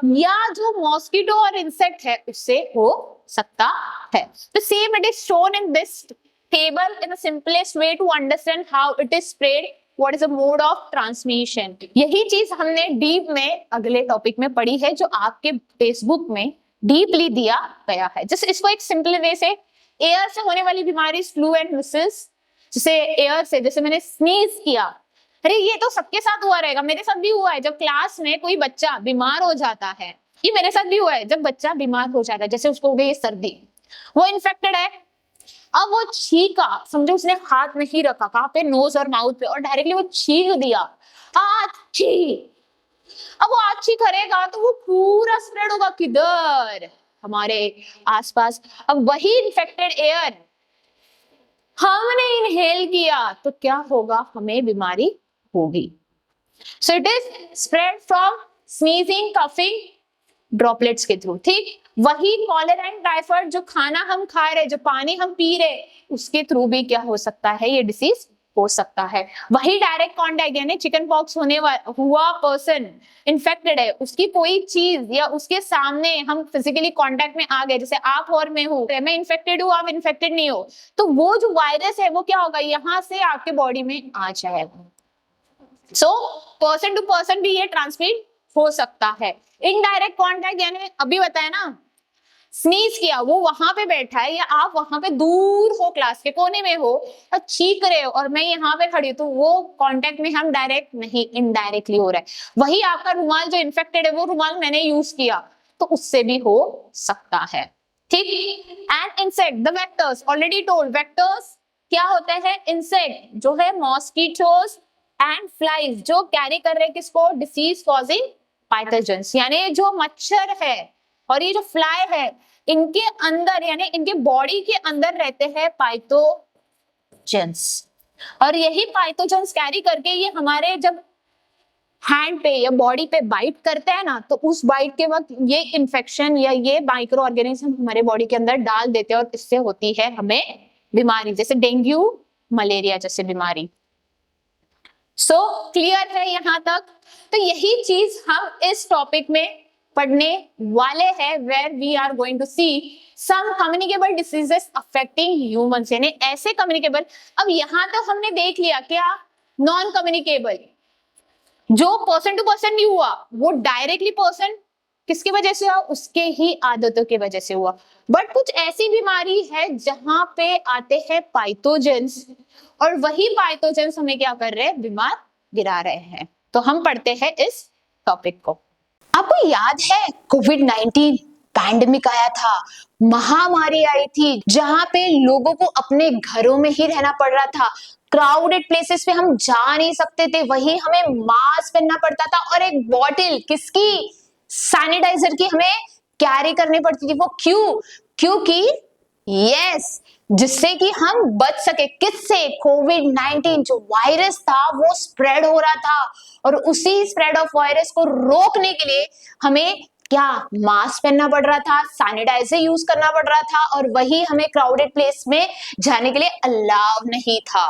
या जो मॉस्किटो और इंसेक्ट है उससे हो सकता है। तो same it is shown in this table in the simplest way to understand how it is spread, what is the mode of transmission. यही चीज हमने डीप में अगले टॉपिक में पढ़ी है, जो आपके टेक्स्ट में डीपली दिया गया है। जैसे इसको एक सिंपल वे से, एयर से होने वाली बीमारी फ्लू एंड मिसल्स, जैसे एयर से, जैसे मैंने स्नीज किया, अरे ये तो सबके साथ हुआ रहेगा, मेरे साथ भी हुआ है, जब क्लास में कोई बच्चा बीमार हो जाता है, ये मेरे साथ भी हुआ है, जब बच्चा बीमार हो जाता है, जैसे उसको हो गई सर्दी, वो इन्फेक्टेड है, अब वो छींका, समझो उसने हाथ नहीं रखा कहाँ पे, नोज और माउथ पे, और डायरेक्टली वो छींक दिया आच्छी। अब वो आच्छी करेगा तो वो पूरा स्प्रेड होगा किधर, हमारे आसपास। अब वही इन्फेक्टेड एयर हमने इनहेल किया तो क्या होगा, हमें बीमारी होगी। So it is spread from sneezing, coughing, droplets के थ्रू। ठीक, वही कॉलर एंड टाइफाइड जो खाना हम खा रहे, जो पानी हम पी रहे, उसके थ्रू भी क्या हो सकता है, ये डिसीज हो सकता है। वही डायरेक्ट कॉन्टैक्ट, यानी चिकन पॉक्स हुआ पर्सन इन्फेक्टेड है, उसकी कोई चीज या उसके सामने हम फिजिकली कांटेक्ट में आ गए, जैसे आप और मैं हूं, मैं इन्फेक्टेड हूं, आप इन्फेक्टेड नहीं हो, तो वो जो वायरस है वो क्या होगा, यहां से आपके बॉडी में आ जाएगा। सो पर्सन टू पर्सन भी ये ट्रांसमिट हो सकता है। इनडायरेक्ट कांटेक्ट, यानी अभी बताया ना, स्नीज किया, वो वहां पे बैठा है या आप वहां पे दूर हो, क्लास के कोने में हो और छींक रहे हो और मैं यहाँ पे खड़ी हूं, तो वो कांटेक्ट में हम डायरेक्ट नहीं, इनडायरेक्टली हो रहा है। वही आपका रुमाल जो इन्फेक्टेड है, वो रुमाल मैंने यूज किया तो उससे भी हो सकता है। ठीक, and insect, the vectors, already told, vectors क्या होते हैं, इंसेक्ट जो है मॉस्किटोज एंड फ्लाइज, जो कैरी कर रहे हैं किसको, डिसीज कॉजिंग पैथोजेंस, यानी जो मच्छर है और ये जो फ्लाई है, इनके अंदर यानी इनके बॉडी के अंदर रहते हैं पैथोजेंस, और यही पैथोजेंस कैरी करके ये हमारे जब हैंड पे या बॉडी पे बाइट करते हैं ना, तो उस बाइट के वक्त ये इन्फेक्शन या ये माइक्रो ऑर्गेनिज्म हमारे बॉडी के अंदर डाल देते हैं और इससे होती है हमें बीमारी, जैसे डेंगू, मलेरिया जैसे बीमारी। सो क्लियर है यहाँ तक? तो यही चीज हम इस टॉपिक में पढ़ने वाले हैं, where we are going to see some communicable diseases affecting humans, यानी ऐसे कम्युनिकेबल। अब यहाँ तक हमने देख लिया क्या, नॉन कम्युनिकेबल जो पर्सन टू पर्सन नहीं हुआ, वो डायरेक्टली पर्सन किसकी वजह से हुआ, उसके ही आदतों की वजह से हुआ। बट कुछ ऐसी बीमारी है जहां पे आते हैं पाइथोजेंस, और वही पाइथोजेंस हमें क्या कर रहे हैं, बीमार गिरा रहे हैं। तो हम पढ़ते हैं इस टॉपिक को। आपको याद है कोविड-19 पैंडेमिक आया था, महामारी आई थी, जहां पे लोगों को अपने घरों में ही रहना पड़ रहा था, क्राउडेड प्लेसेस पे हम जा नहीं सकते थे, वही हमें मास्क पहनना पड़ता था और एक बॉटल किसकी, सैनिटाइजर की हमें कैरी करनी पड़ती थी। वो क्यों, क्योंकि यस, जिससे कि हम बच सके, किससे, कोविड-19 जो वायरस था वो स्प्रेड हो रहा था, और उसी स्प्रेड ऑफ वायरस को रोकने के लिए हमें क्या, मास्क पहनना पड़ रहा था, सैनिटाइजर यूज करना पड़ रहा था, और वही हमें क्राउडेड प्लेस में जाने के लिए अलाउ नहीं था।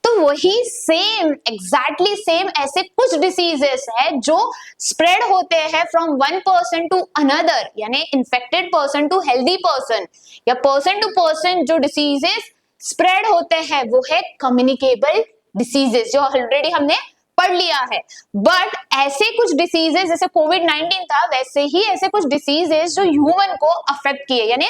तो वही सेम, एग्जैक्टली सेम ऐसे कुछ डिसीजेस है जो स्प्रेड होते हैं from one person to another, यानी infected person to healthy person, या पर्सन टू पर्सन जो डिसीजेस स्प्रेड होते हैं वो है कम्युनिकेबल डिसीजेस, जो ऑलरेडी हमने पढ़ लिया है। बट ऐसे कुछ डिसीजेस जैसे कोविड-19 था, वैसे ही ऐसे कुछ डिसीजेस जो ह्यूमन को अफेक्ट किए, यानी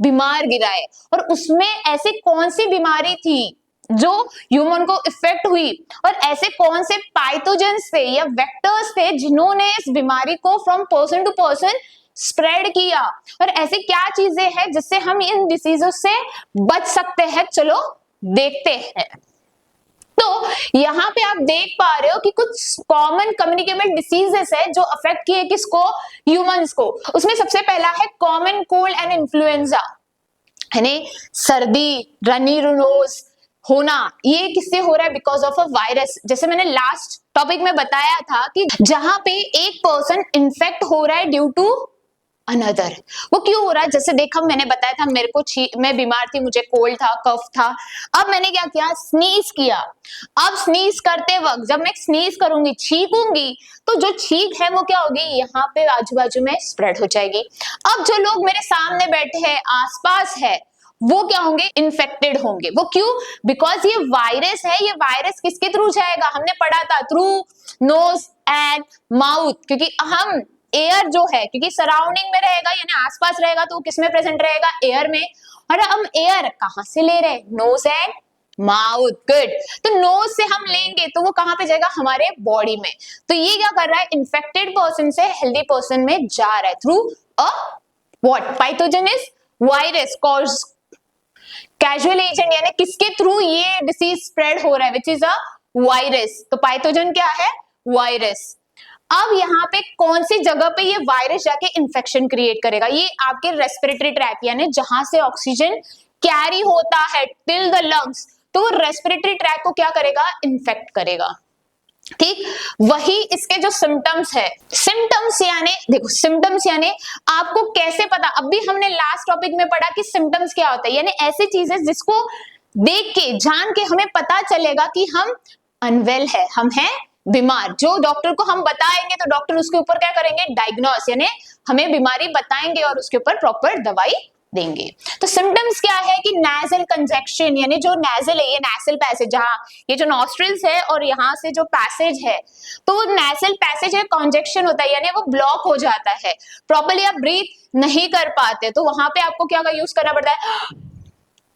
बीमार गिराए, और उसमें ऐसे कौन सी बीमारी थी जो ह्यूमन को इफेक्ट हुई, और ऐसे कौन से पैथोजेंस थे या वेक्टर्स थे जिन्होंने इस बीमारी को from person to person spread किया, और ऐसे क्या चीजें हैं जिससे हम इन डिसीजों से बच सकते हैं, चलो देखते हैं। तो यहाँ पे आप देख पा रहे हो कि कुछ कॉमन कम्युनिकेबल डिसीजेस है जो अफेक्ट किए किसको, ह्यूमंस को। उसमें सबसे पहला है कॉमन कोल्ड एंड इन्फ्लुएंजा, यानी सर्दी, रनी नोज होना, ये किससे हो रहा है, बिकॉज ऑफ अ वायरस। जैसे मैंने लास्ट टॉपिक में बताया था कि जहां पे एक पर्सन इन्फेक्ट हो रहा है ड्यू टू अनदर, वो क्यों हो रहा है, जैसे देखा मैंने बताया था, मेरे को मैं बीमार थी, मुझे कोल्ड था, कफ था, अब मैंने क्या किया, स्नीज किया। अब स्नीज करते वक्त जब मैं स्नीज करूंगी, छींकूंगी, तो जो छींक है वो क्या होगी, यहाँ पे आजू बाजू में स्प्रेड हो जाएगी। अब जो लोग मेरे सामने बैठे हैं, आसपास है, वो क्या होंगे, इन्फेक्टेड होंगे। वो क्यों, बिकॉज ये वायरस है, ये वायरस किसके थ्रू जाएगा, हमने पढ़ा था, थ्रू नोज एंड माउथ, क्योंकि हम एयर जो है, क्योंकि सराउंडिंग में रहेगा यानी आसपास रहेगा, तो वो किसमें प्रेजेंट रहेगा, एयर में, और हम एयर कहां से ले रहे हैं, नोज एंड माउथ। गुड, तो नोज से हम लेंगे तो वो कहां पे जाएगा, हमारे बॉडी में। तो ये क्या कर रहा है, इन्फेक्टेड पर्सन से हेल्दी पर्सन में जा रहा है through a what, पैथोजेनस virus cause casual agent यानी किसके थ्रू ये डिसीज स्प्रेड हो रहा है, विच इज अ वायरस। तो पैथोजन क्या है, वायरस। अब यहाँ पे कौन सी जगह पे ये वायरस जाके इंफेक्शन क्रिएट करेगा, ये आपके रेस्पिरेटरी ट्रैक यानी जहां से ऑक्सीजन कैरी होता है टिल द लंग्स, तो रेस्पिरेटरी ट्रैक को क्या करेगा, इन्फेक्ट करेगा। ठीक, वही इसके जो सिम्टम्स है, सिम्टम्स यानी देखो, सिम्टम्स यानी आपको कैसे पता, अभी हमने लास्ट टॉपिक में पढ़ा कि सिम्टम्स क्या होता है, यानी ऐसी चीजें जिसको देख के जान के हमें पता चलेगा कि हम अनवेल है, हम हैं बीमार। जो डॉक्टर को हम बताएंगे तो डॉक्टर उसके ऊपर क्या करेंगे, डायग्नोस यानी हमें बीमारी बताएंगे और उसके ऊपर प्रॉपर दवाई देंगे। तो सिम्टम्स क्या है कि नेजल कंजेक्शन यानी जो नेजल है, ये नेसल पैसेज, जहां ये जो नॉस्ट्रिल्स है और यहाँ से जो पैसेज है, तो वो नेसल पैसेज है, कंजेक्शन होता है यानी वो ब्लॉक हो जाता है, प्रॉपर्ली आप ब्रीथ नहीं कर पाते, तो वहां पे आपको क्या यूज करना पड़ता है,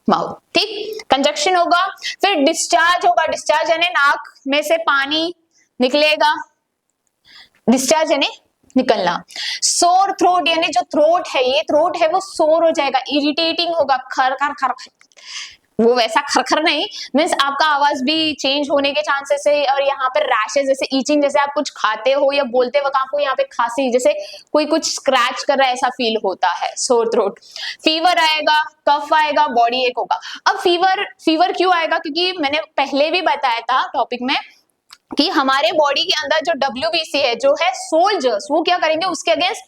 माउथ। ठीक, कंजेक्शन होगा। फिर डिस्चार्ज होगा, डिस्चार्ज यानी नाक में से पानी निकलेगा, डिस्चार्ज यानी निकलना। सोर थ्रोट यानी जो थ्रोट है, ये थ्रोट है वो सोर हो जाएगा, इरिटेटिंग होगा, खर खर खर, वो वैसा खरखर नहीं, मीन्स आपका आवाज भी चेंज होने के चांसेस है। और यहाँ पे रैशेस जैसे ईचिंग, जैसे आप कुछ खाते हो या बोलते वक्त आपको यहाँ पे खांसी, जैसे कोई कुछ स्क्रैच कर रहा है ऐसा फील होता है, सोर थ्रोट। फीवर आएगा, कफ आएगा, बॉडी एक होगा। अब फीवर क्यों आएगा, क्योंकि मैंने पहले भी बताया था टॉपिक में कि हमारे बॉडी के अंदर जो WBC है, जो है सोल्जर्स, वो क्या करेंगे, उसके अगेंस्ट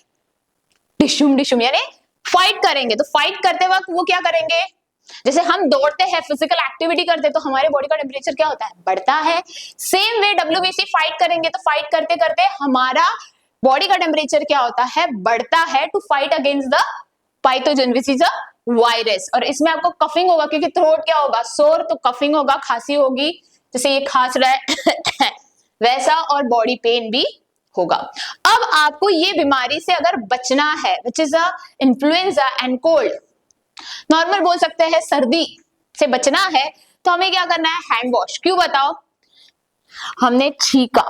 डिशुम यानी फाइट करेंगे। तो फाइट करते वक्त वो क्या करेंगे, जैसे हम दौड़ते हैं, फिजिकल एक्टिविटी करते हैं, तो हमारे बॉडी का टेम्परेचर क्या होता है, बढ़ता है। सेम वे WBC फाइट करेंगे, तो फाइट करते करते हमारा बॉडी का टेम्परेचर क्या होता है, बढ़ता है, to fight against the pathogen which is a virus. और इसमें आपको कफिंग होगा, क्योंकि थ्रोट क्या होगा, सोर, तो कफिंग होगा, खांसी होगी, जैसे ये खांस रहा है वैसा, और बॉडी पेन भी होगा। अब आपको ये बीमारी से अगर बचना है, which is a influenza and cold, normal बोल सकते हैं, सर्दी से बचना है, तो हमें क्या करना है, हैंड वॉश। क्यों बताओ, हमने छींका,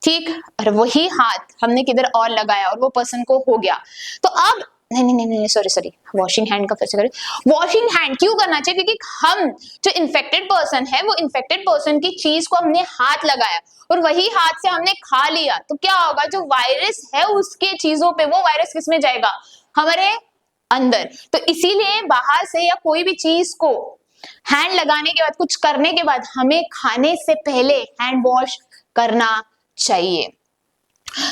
ठीक, और वही हाथ हमने किधर और लगाया और वो पर्सन को हो गया, तो अब नहीं सॉरी, वॉशिंग हैंड का फिर से करें। वॉशिंग हैंड क्यों करना चाहिए, क्योंकि हम जो इन्फेक्टेड पर्सन है, वो इन्फेक्टेड पर्सन की चीज को हमने हाथ लगाया और वही हाथ से हमने खा लिया, तो क्या होगा, जो वायरस है उसके चीजों पे, वो वायरस किस में जाएगा, हमारे अंदर। तो इसीलिए बाहर से या कोई भी चीज को हैंड लगाने के बाद, कुछ करने के बाद, हमें खाने से पहले हैंड वॉश करना चाहिए।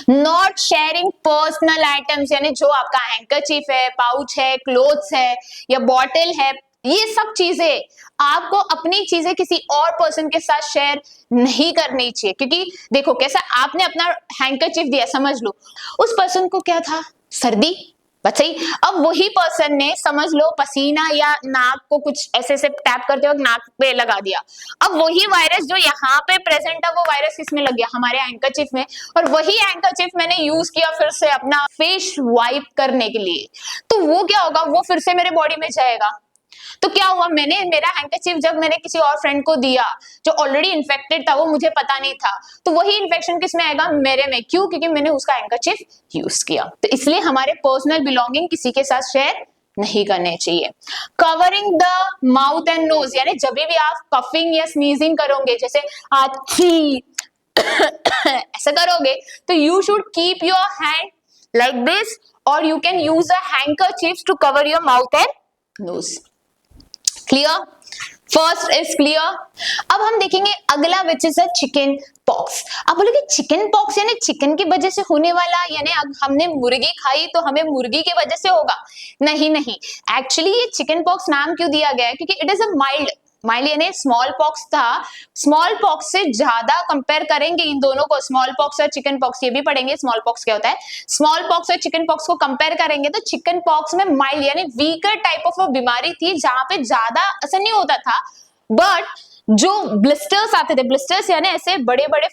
नॉट शेयरिंग पर्सनल आइटम्स यानी जो आपका हैंकरचीफ है, पाउच है, क्लोथ्स है या बॉटल है, ये सब चीजें आपको अपनी चीजें किसी और पर्सन के साथ शेयर नहीं करनी चाहिए। क्योंकि देखो, कैसा आपने अपना हैंकरचीफ दिया, समझ लो उस पर्सन को क्या था, सर्दी, बस सही। अब वही पर्सन ने समझ लो पसीना या नाक को कुछ ऐसे से टैप करते वक्त नाक पे लगा दिया, अब वही वायरस जो यहाँ पे प्रेजेंट है, वो वायरस किसमें लग गया, हमारे हैंकरचीफ में, और वही हैंकरचीफ मैंने यूज किया फिर से अपना फेस वाइप करने के लिए, तो वो क्या होगा, वो फिर से मेरे बॉडी में जाएगा। तो क्या हुआ, मैंने मेरा हैंकरचीफ जब मैंने किसी और फ्रेंड को दिया जो ऑलरेडी इन्फेक्टेड था, वो मुझे पता नहीं था, तो वही इन्फेक्शन किस में आएगा, मेरे में। क्यों, क्योंकि मैंने उसका हैंकरचीफ यूज किया। तो इसलिए हमारे पर्सनल बिलोंगिंग किसी के साथ शेयर नहीं करने चाहिए। Covering the mouth and nose यानी जब भी आप कफिंग या स्नीजिंग करोगे, जैसे आछी ऐसा करोगे, तो you should keep your hand like this, और you can use a handkerchief to cover your mouth and nose. Clear, first is clear. अब हम देखेंगे अगला, which is a chicken pox. अब बोलोगे चिकन पॉक्स यानी चिकन की वजह से होने वाला, यानी हमने मुर्गी खाई तो हमें मुर्गी की वजह से होगा, नहीं, एक्चुअली ये चिकन पॉक्स नाम क्यों दिया गया है, क्योंकि इट इज अ माइल्ड यानी स्मॉल पॉक्स था, स्मॉल पॉक्स से ज्यादा कंपेयर करेंगे इन दोनों को, स्मॉल पॉक्स और चिकन पॉक्स, ये भी पढ़ेंगे स्मॉल पॉक्स क्या होता है। स्मॉल पॉक्स और चिकन पॉक्स को कंपेयर करेंगे तो चिकन पॉक्स में माइल्ड यानी वीकर टाइप ऑफ बीमारी थी, जहां पे ज्यादा असर नहीं होता था, बट जो ब्लिस्टर्स आते थे, ब्लिस्टर्स यानी ऐसे बड़े बड़े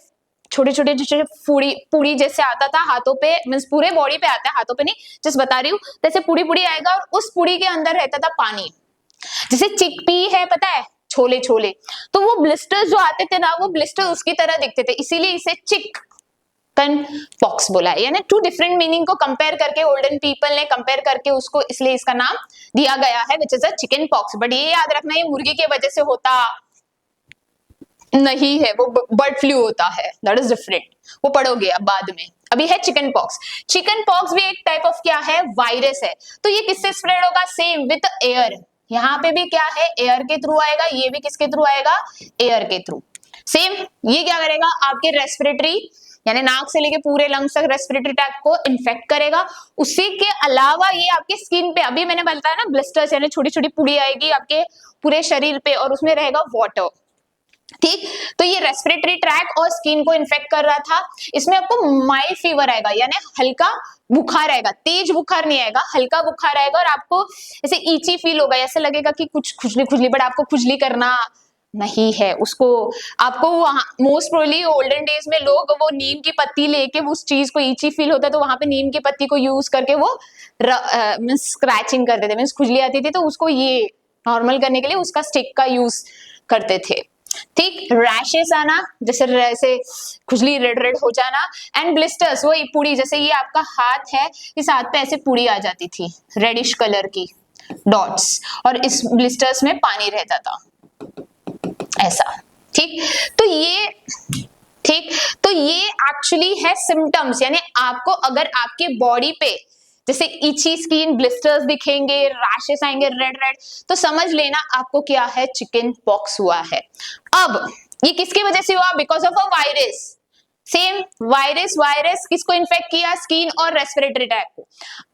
छोटे छोटे पूड़ी जैसे आता था हाथों पे, मींस पूरे बॉडी पे आता है, हाथों पे नहीं, जस्ट बता रही हूँ, जैसे पूड़ी आएगा और उस पूड़ी के अंदर रहता था पानी, जैसे चिकपी है, पता है, छोले, तो वो ब्लिस्टर्स जो आते थे ना, वो ब्लिस्टर उसकी तरह दिखते थे, इसीलिए इसे चिक चिकन पॉक्स बोला है, यानी टू डिफरेंट मीनिंग को कंपेयर करके ओल्डन पीपल ने कंपेयर करके उसको, इसलिए इसका नाम दिया गया है which is a chicken pox. But ये याद रखना ये मुर्गी की वजह से होता नहीं है, वो बर्ड फ्लू होता है, दैट इज डिफरेंट, वो पढ़ोगे अब बाद में। अभी है चिकन पॉक्स। चिकन पॉक्स भी एक टाइप ऑफ क्या है, वायरस है। तो ये किससे स्प्रेड होगा, सेम विद एयर। यहाँ पे भी क्या है, एयर के थ्रू आएगा, ये भी किसके थ्रू आएगा, एयर के थ्रू। सेम ये क्या करेगा, आपके रेस्पिरेटरी यानी नाक से लेके पूरे लंग्स तक रेस्पिरेटरी ट्रैक्ट को इन्फेक्ट करेगा। उसी के अलावा ये आपके स्किन पे, अभी मैंने बताया ना ब्लिस्टर्स यानी छोटी छोटी पुड़ी आएगी आपके पूरे शरीर पे और उसमें रहेगा वाटर, ठीक। तो ये रेस्पिरेटरी ट्रैक और स्किन को इन्फेक्ट कर रहा था। इसमें आपको माइल्ड फीवर आएगा यानी हल्का बुखार आएगा, तेज बुखार नहीं आएगा, हल्का बुखार आएगा और आपको ऐसे ईची फील होगा, ऐसे लगेगा कि कुछ खुजली खुजली, बट आपको खुजली करना नहीं है उसको। आपको मोस्ट प्रोबेबली ओल्डन डेज में लोग वो नीम की पत्ती लेके उस चीज को ईची फील होता है तो वहां पे नीम की पत्ती को यूज करके वो मींस स्क्रैचिंग करते थे, मींस खुजली आती थी तो उसको ये नॉर्मल करने के लिए उसका स्टिक का यूज करते थे, ठीक। रैशेस आना, जैसे खुजली रेड रेड हो जाना, एंड ब्लिस्टर्स, वो पुड़ी, जैसे ये आपका हाथ है, इस हाथ पे ऐसे पुड़ी आ जाती थी रेडिश कलर की डॉट्स, और इस ब्लिस्टर्स में पानी रहता था ऐसा, ठीक। तो ये एक्चुअली है सिम्टम्स, यानी आपको अगर आपके बॉडी पे जैसे इची स्किन, ब्लिस्टर्स दिखेंगे, रैशेस आएंगे रेड रेड, तो समझ लेना आपको क्या है, चिकन पॉक्स हुआ है। अब ये किसकी वजह से हुआ, because of a virus. Same virus किसको इन्फेक्ट किया, स्किन और रेस्पिरेटरी ट्रैक्ट को।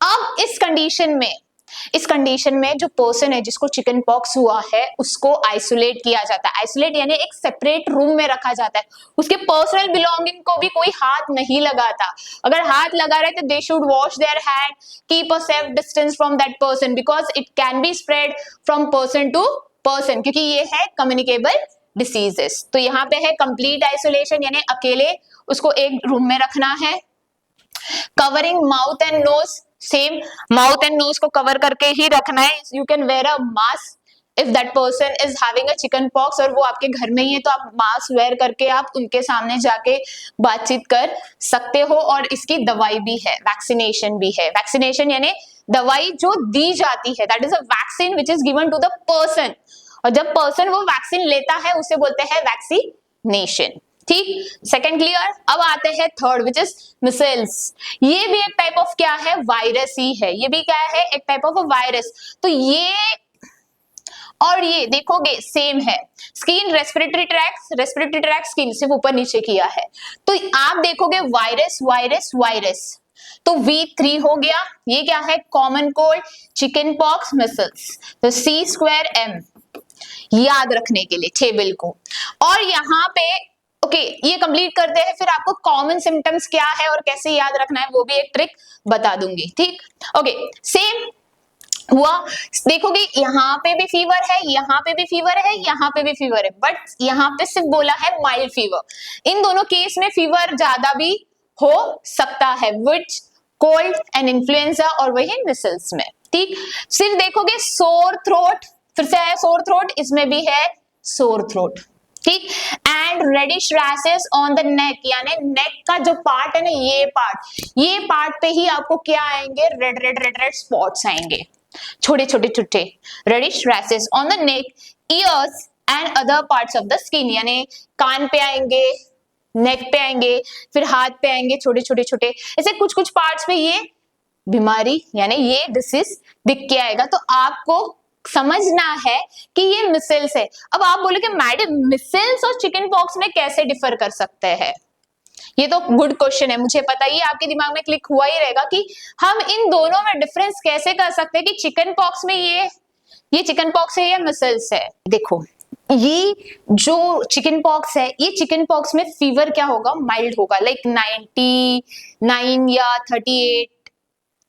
अब इस कंडीशन में जो पर्सन है जिसको चिकन पॉक्स हुआ है उसको आइसोलेट किया जाता है। आइसोलेट यानी एक सेपरेट रूम में रखा जाता है, उसके पर्सनल बिलोंगिंग को भी कोई हाथ नहीं लगाता। अगर हाथ लगा रहे तो they should wash their hand, keep a safe distance from that person because it can be spread from person to person, क्योंकि ये है कम्युनिकेबल डिसीजेस। तो यहाँ पे है कंप्लीट आइसोलेशन यानी अकेले उसको एक रूम में रखना है। Covering mouth and nose, same mouth and nose को कवर करके ही रखना है। You can wear a mask if that person is having a chicken pox, और वो आपके घर में ही है तो आप मास्क वेयर करके आप उनके सामने जाके बातचीत कर सकते हो। और इसकी दवाई भी है, वैक्सीनेशन भी है। वैक्सीनेशन यानी दवाई जो दी जाती है, that is a vaccine which is given to the person, और जब पर्सन वो वैक्सीन लेता है उसे बोलते हैं वैक्सीनेशन, ठीक। Second clear. अब आते हैं थर्ड विच इज मिसल्स। ये भी एक टाइप ऑफ क्या है, वायरस ही है। ये भी क्या है, एक टाइप ऑफ वायरस। तो ये और ये देखोगे सेम है, स्किन रेस्पिरेटरी ट्रैक्ट स्किन सिर्फ ऊपर नीचे किया है। तो आप देखोगे वायरस वायरस वायरस, तो V3 हो गया। ये क्या है, common cold, chicken pox, micelles. तो C²M याद रखने के लिए टेबल को। और यहाँ पे ओके ये कंप्लीट करते हैं, फिर आपको कॉमन सिम्टम्स क्या है और कैसे याद रखना है वो भी एक ट्रिक बता दूंगी, ठीक। ओके सेम हुआ, देखोगे यहाँ पे भी फीवर है, यहाँ पे भी फीवर है, यहाँ पे भी फीवर है, बट यहाँ पे सिर्फ बोला है माइल्ड फीवर। इन दोनों केस में फीवर ज्यादा भी हो सकता है, विच कोल्ड एंड इन्फ्लुएंजा और वही मिसल्स में, ठीक। सिर्फ देखोगे सोर थ्रोट, फिर से है सोर थ्रोट, इसमें भी है सोर थ्रोट, ठीक। And reddish rashes on the neck, यानी नेक का जो पार्ट है ना, ये पार्ट पे ही आपको क्या आएंगे, red red red red spots आएंगे, छोटे छोटे छोटे reddish rashes on the neck, ears and other parts of the skin, यानी कान पे आएंगे, नेक पे आएंगे, फिर हाथ पे आएंगे, छोटे छोटे छोटे ऐसे कुछ कुछ पार्ट्स पे ये बीमारी यानी ये डिसीज दिख के आएगा। तो आपको समझना है कि ये मिसल्स है। अब आप बोलोगे मैडम मिसल्स और चिकन पॉक्स में कैसे डिफर कर सकते हैं, ये तो गुड क्वेश्चन है, मुझे पता ही आपके दिमाग में क्लिक हुआ ही रहेगा कि हम इन दोनों में डिफरेंस कैसे कर सकते हैं कि चिकन पॉक्स में ये चिकन पॉक्स है या मिसल्स है। देखो ये जो चिकन पॉक्स है, ये चिकन पॉक्स में फीवर क्या होगा, माइल्ड होगा, लाइक 99 या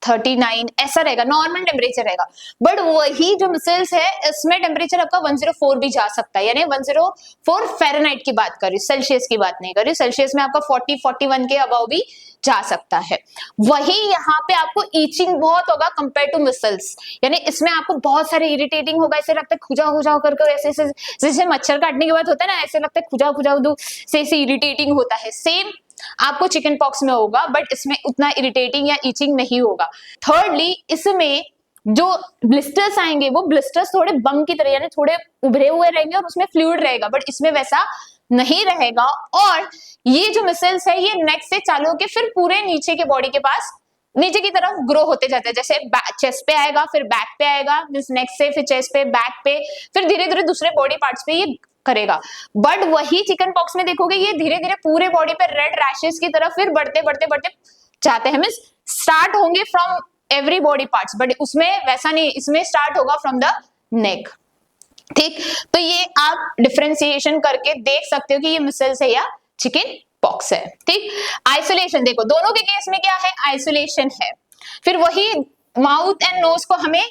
39 ऐसा रहेगा, नॉर्मल टेम्परेचर रहेगा। बट वही जो मिसल्स है इसमें टेम्परेचर आपका 104 भी जा सकता है, यानी 104 फ़ारेनहाइट की बात कर रही हूँ, सेल्सियस की बात नहीं कर रही। सेल्सियस में आपका 40-41 के अबव भी जा सकता है। वही यहाँ पे आपको ईचिंग बहुत होगा कंपेयर टू मिसल्स, यानी इसमें आपको बहुत सारे इरिटेटिंग होगा, ऐसे लगता है खुजा खुजा करके, ऐसे जैसे मच्छर काटने के बाद होता है ना, ऐसे लगता है खुजा खुजा से इरिटेटिंग होता है। सेम आपको चिकन पॉक्स में होगा, बट इसमें उतना इरिटेटिंग या इचिंग नहीं होगा। थर्डली, इसमें जो ब्लिस्टर्स आएंगे वो ब्लिस्टर्स थोड़े बम की तरह यानी थोड़े उभरे हुए रहेंगे और उसमें फ्लूइड रहेगा, बट इसमें वैसा नहीं रहेगा। और ये जो मसल्स है ये नेक से चालू होकर फिर पूरे नीचे के बॉडी के पास नीचे की तरफ ग्रो होते जाते हैं। जैसे चेस्ट पे आएगा, फिर बैक पे आएगा, मींस नेक से फिर चेस्ट पे, बैक पे, फिर धीरे धीरे दूसरे बॉडी पार्ट्स पे ये करेगा। बट वही चिकन पॉक्स में देखोगे ये धीरे धीरे पूरे बॉडी पे रेड रैशेस की तरफ फिर बढ़ते बढ़ते बढ़ते जाते हैं। मींस स्टार्ट होंगे from every body parts, but उसमें वैसा नहीं, इसमें स्टार्ट होगा फ्रॉम द नेक। ठीक, तो ये आप डिफरेंशिएशन करके देख सकते हो कि ये मसल्स है या चिकन पॉक्स है। ठीक, आइसोलेशन देखो, दोनों के केस में क्या है, आइसोलेशन है। फिर वही माउथ एंड नोज को हमें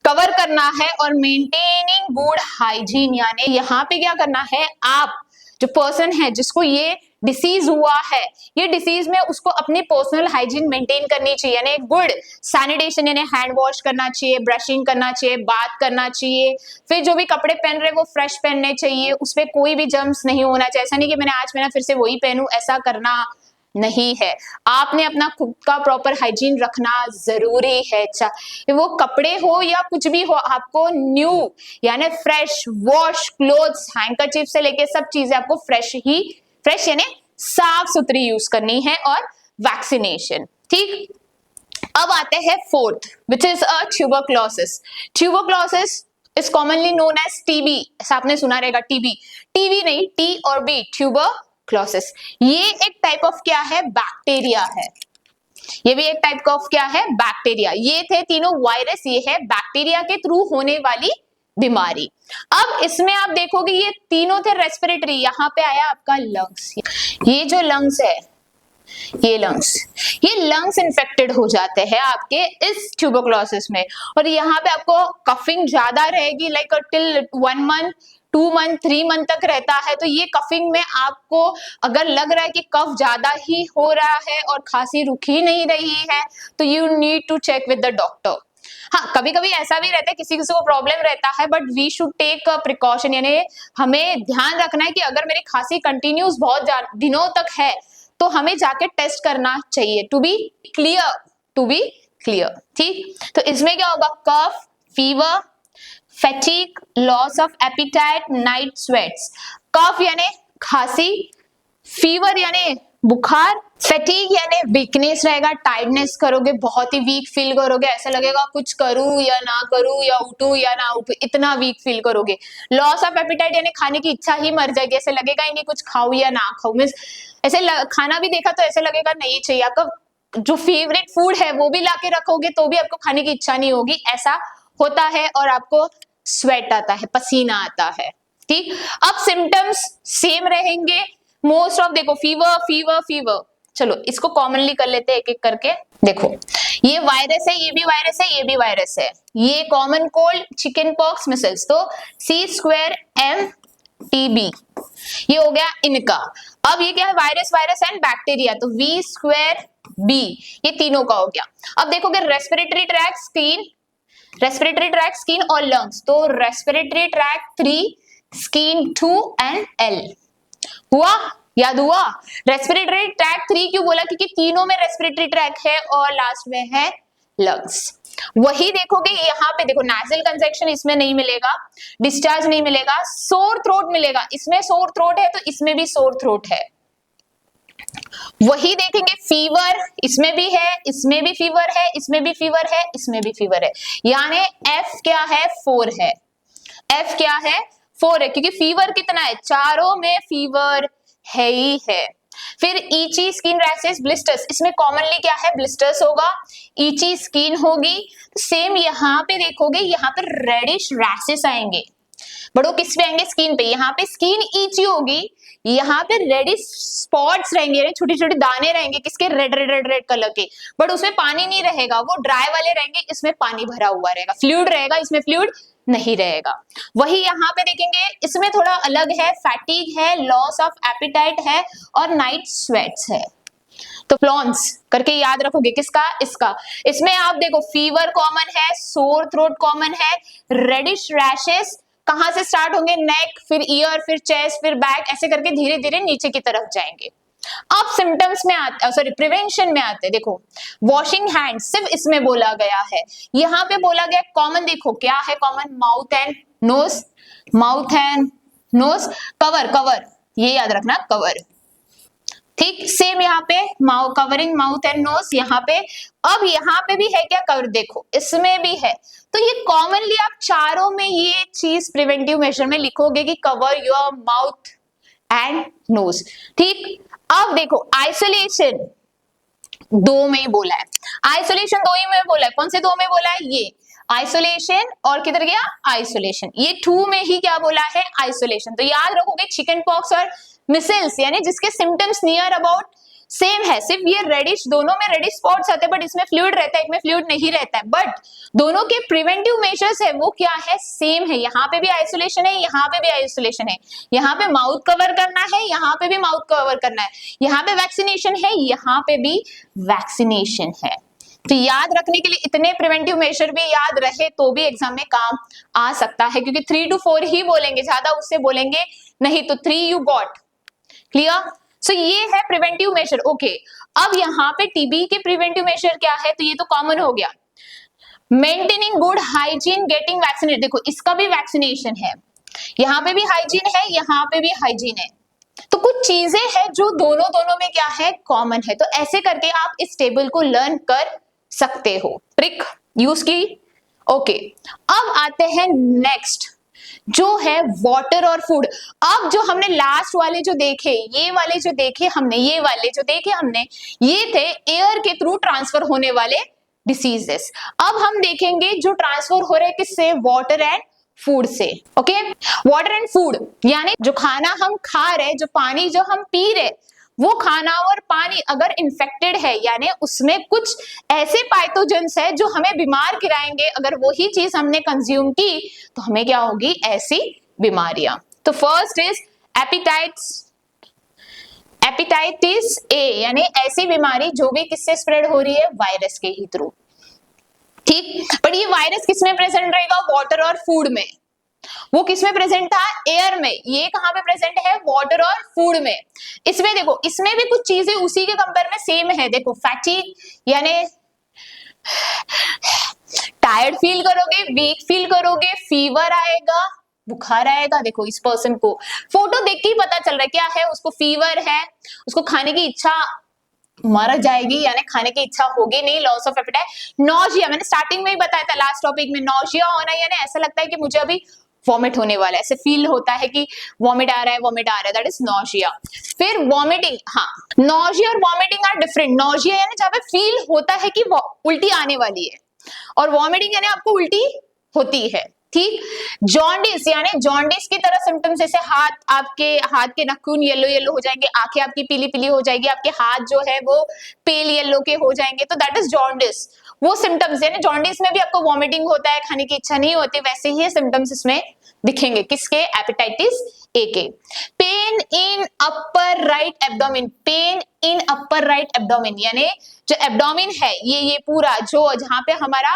कवर करना है और मेंटेनिंग गुड हाइजीन, यानी यहाँ पे क्या करना है, आप जो पर्सन है जिसको ये डिसीज हुआ है, ये डिसीज में उसको अपनी पर्सनल हाइजीन मेंटेन करनी चाहिए, यानी गुड सैनिटेशन, यानी हैंड वॉश करना चाहिए, ब्रशिंग करना चाहिए, बात करना चाहिए। फिर जो भी कपड़े पहन रहे वो फ्रेश पहनने चाहिए, उसपे कोई भी जर्म्स नहीं होना चाहिए। ऐसा नहीं कि मैंने आज पहना फिर से वही पहनूं, ऐसा करना नहीं है। आपने अपना खुद का प्रॉपर हाइजीन रखना जरूरी है, चाहे वो कपड़े हो या कुछ भी हो, आपको न्यू यानी फ्रेश वॉश क्लोथ्स, हैंकरचीफ से लेके सब चीजें आपको फ्रेश यानी साफ सुथरी यूज करनी है। और वैक्सीनेशन। ठीक, अब आते हैं fourth, which is a tuberculosis. Tuberculosis is commonly known as TB, ऐसा आपने सुना रहेगा, टीबी नहीं, टी और बी, ट्यूबरक्लोसिस। ये एक टाइप ऑफ क्या है, बैक्टीरिया है। ये भी एक टाइप ऑफ क्या है, बैक्टीरिया। ये थे तीनों वायरस, ये है बैक्टीरिया के थ्रू होने वाली बीमारी। अब इसमें आप देखोगे ये तीनों थे रेस्पिरेटरी, यहाँ पे आया आपका लंग्स। ये जो लंग्स है, ये लंग्स इन्फेक्टेड हो जाते हैं आपके इस ट्यूबरक्लोसिस में, और यहाँ पे आपको कफिंग ज्यादा रहेगी, like till 1 month 2 month 3 month तक रहता है। तो ये कफिंग में आपको अगर लग रहा है कि कफ ज्यादा ही हो रहा है और खांसी रुक ही नहीं रही है, तो you need to check with the doctor. हाँ, कभी कभी ऐसा भी रहता है, किसी किसी को प्रॉब्लम रहता है, but we should take precaution, यानी हमें ध्यान रखना है कि अगर मेरी खांसी कंटिन्यूस बहुत दिनों तक है तो हमें जाके टेस्ट करना चाहिए, टू बी क्लियर। ठीक, तो इसमें क्या होगा, cough, fever, fatigue, loss of appetite, night sweats. Cough यानी खांसी, फीवर यानी बुखार, फैटिग यानी वीकनेस रहेगा, टायर्डनेस करोगे, बहुत ही वीक फील करोगे, ऐसा लगेगा कुछ करूं या ना करूं, या उठूं या ना उठूं, इतना वीक फील करोगे। लॉस ऑफ एपिटाइट यानी खाने की इच्छा ही मर जाएगी, ऐसे लगेगा ही नहीं कुछ खाऊं या ना खाऊं, मींस ऐसे खाना भी देखा तो ऐसे लगेगा नहीं चाहिए। आपका जो फेवरेट फूड है वो भी लाके रखोगे तो भी आपको खाने की इच्छा नहीं होगी, ऐसा होता है। और आपको स्वेट आता है, पसीना आता है। ठीक, अब सिम्टम्स सेम रहेंगे मोस्ट ऑफ, देखो फीवर। चलो इसको कॉमनली कर लेते हैं एक एक करके। देखो ये वायरस है, ये भी वायरस है, ये भी वायरस है। ये common cold, chicken pox, micelles, तो C²M_TB ये हो गया इनका। अब ये क्या है, वायरस एंड बैक्टीरिया, तो V²B ये तीनों का हो गया। अब देखोगे रेस्पिरेटरी ट्रैक्ट, स्किन और लंग्स, तो respiratory tract 3, skin 2 and L हुआ, याद हुआ। रेस्पिरेटरी ट्रैक्ट 3 क्यों बोला, क्योंकि तीनों में रेस्पिरेटरी ट्रैक्ट है और लास्ट में है लंग्स। वही देखोगे यहाँ पे, देखो नाजल कंजक्शन इसमें नहीं मिलेगा, डिस्चार्ज नहीं मिलेगा, सोर थ्रोट मिलेगा। इसमें सोर थ्रोट है तो इसमें भी सोर थ्रोट है। वही देखेंगे फीवर, इसमें भी है, इसमें भी फीवर है, इसमें भी फीवर है, इसमें भी फीवर है, यानी F क्या है, 4 है। F क्या है, 4 है, क्योंकि फीवर कितना है, चारों में फीवर है ही है। फिर ईची स्किन रैशेस, ब्लिस्टर्स, इसमें कॉमनली क्या है, ब्लिस्टर्स होगा, ईची स्किन होगी। सेम यहाँ पे देखोगे, यहाँ पे रेडिश रैशेस आएंगे, बट वो किस पे आएंगे, स्किन पे। यहाँ पे स्किन ईची होगी, यहाँ पे रेडिश स्पॉट्स रहेंगे, छोटे छोटे दाने रहेंगे, किसके, रेड कलर के, बट उसमें पानी नहीं रहेगा, वो ड्राई वाले रहेंगे, इसमें पानी भरा हुआ रहेगा, फ्लूइड रहेगा, इसमें फ्लूइड नहीं रहेगा। वही यहाँ पे देखेंगे, इसमें थोड़ा अलग है, फैटिग है, लॉस ऑफ एपिटाइट है और नाइट स्वेट्स है। तो फ्लॉन्स करके याद रखोगे, किसका, इसका। इसमें आप देखो फीवर कॉमन है, सोर थ्रोट कॉमन है, रेडिश रैशेस कहां से स्टार्ट होंगे, नेक, फिर ईयर, फिर चेस्ट, फिर बैक, ऐसे करके धीरे धीरे नीचे की तरफ जाएंगे। अब सिम्टम्स में आते, सॉरी प्रिवेंशन में आते, देखो वॉशिंग हैंड सिर्फ इसमें बोला गया है, यहाँ पे बोला गया कॉमन, देखो क्या है common, mouth and nose, mouth and nose, cover cover, ये याद रखना कवर, ठीक, सेम यहाँ पे कवरिंग माउथ एंड नोज यहाँ पे। अब यहाँ पे भी है क्या कवर, देखो इसमें भी है, तो ये कॉमनली आप चारों में ये चीज प्रिवेंटिव मेजर में लिखोगे कि cover your mouth and nose, ठीक। अब देखो आइसोलेशन दो में बोला है, आइसोलेशन दो ही में बोला है, कौन से दो में बोला है, ये आइसोलेशन और किधर गया आइसोलेशन, ये 2 में ही क्या बोला है आइसोलेशन। तो याद रखोगे चिकन पॉक्स और मिसल्स यानी जिसके सिम्टम्स नियर अबाउट सेम है, सिर्फ ये रेडिश, दोनों में रेडिश स्पॉट्स आते हैं बट इसमें फ्लूइड रहता है, एक में फ्लूइड नहीं रहता है, बट दोनों के प्रिवेंटिव मेजर्स है वो क्या है सेम है, यहाँ पे भी आइसोलेशन है, यहाँ पे भी आइसोलेशन है, यहाँ पे माउथ कवर करना है, यहाँ पे भी माउथ कवर करना है, यहाँ पे वैक्सीनेशन है, यहाँ पे भी वैक्सीनेशन है। तो याद रखने के लिए इतने प्रिवेंटिव मेजर भी याद रहे तो भी एग्जाम में काम आ सकता है, क्योंकि 3 to 4 ही बोलेंगे, ज्यादा उससे बोलेंगे नहीं, तो 3 यू गॉट, क्लियर। सो ये है प्रिवेंटिव मेजर, ओके। अब यहाँ पे टीबी के प्रिवेंटिव मेजर क्या है, तो ये तो कॉमन हो गया, maintaining good hygiene, getting vaccinate, देखो इसका भी वैक्सीनेशन है, यहाँ पे भी हाइजीन है, यहाँ पे भी हाइजीन है, तो कुछ चीजें हैं जो दोनों में क्या है कॉमन है। तो ऐसे करके आप इस टेबल को लर्न कर सकते हो, ट्रिक यूज की, ओके। अब आते हैं नेक्स्ट जो है वाटर और फूड। अब जो हमने लास्ट वाले जो देखे, ये वाले जो देखे हमने, ये वाले जो देखे हमने, ये थे एयर के थ्रू ट्रांसफर होने वाले डिसीजेस। अब हम देखेंगे जो ट्रांसफर हो रहे किससे, वाटर एंड फूड से, ओके। वाटर एंड फूड यानी जो खाना हम खा रहे, जो पानी जो हम पी रहे, वो खाना और पानी अगर इन्फेक्टेड है यानी उसमें कुछ ऐसे पैथोजेंस है जो हमें बीमार गिराएंगे, अगर वही चीज हमने कंज्यूम की तो हमें क्या होगी ऐसी बीमारियां। तो फर्स्ट इज हेपेटाइटिस ए यानी ऐसी बीमारी जो भी किससे स्प्रेड हो रही है, वायरस के ही थ्रू, ठीक। पर ये वायरस किसमें प्रेजेंट रहेगा, वाटर और फूड में, वो किसमें प्रेजेंट था, एयर में, ये कहां पे प्रेजेंट है, वाटर और फूड में। इसमें देखो इसमें भी कुछ चीजें उसी के कंपेयर में सेम है, देखो फैटीग यानी टायर्ड फील करोगे, वीक फील करोगे, फीवर आएगा, बुखार आएगा, देखो इस पर्सन को फोटो देख के ही पता चल रहा है क्या है, उसको फीवर है, उसको खाने की इच्छा मर जाएगी यानी खाने की इच्छा होगी नहीं, लॉस ऑफ एपेटाइट, नॉजिया, मैंने स्टार्टिंग में ही बताया था लास्ट टॉपिक में, नॉजिया होना यानी ऐसा लगता है कि मुझे अभी वॉमिट होने वाला है, ऐसे फील होता है कि वॉमिट आ रहा है, दैट इज नॉजिया। फिर वॉमिटिंग, हाँ नॉजिया और वॉमिटिंग आर डिफरेंट, नॉजिया यानी जहां पे फील होता है कि उल्टी आने वाली है, और वॉमिटिंग यानी आपको उल्टी होती है, ठीक। जॉन्डिस यानी जॉन्डिस की तरह सिम्टम्स, जैसे आपके हाथ के नाखून येलो येलो हो जाएंगे, आंखें आपकी पीली पीली हो जाएगी, आपके हाथ जो है वो पेल येलो के हो जाएंगे, तो दैट इज जॉन्डिस, वो सिम्टम्स। यानी जॉन्डिस में भी आपको वॉमिटिंग होता है, खाने की इच्छा नहीं होती, वैसे ही सिम्टम्स इसमें दिखेंगे, किसके, हेपेटाइटिस ए के। Pen in upper right abdomen, pen in upper right abdomen यानी जो एब्डोमेन है ये पूरा जो जहां पे हमारा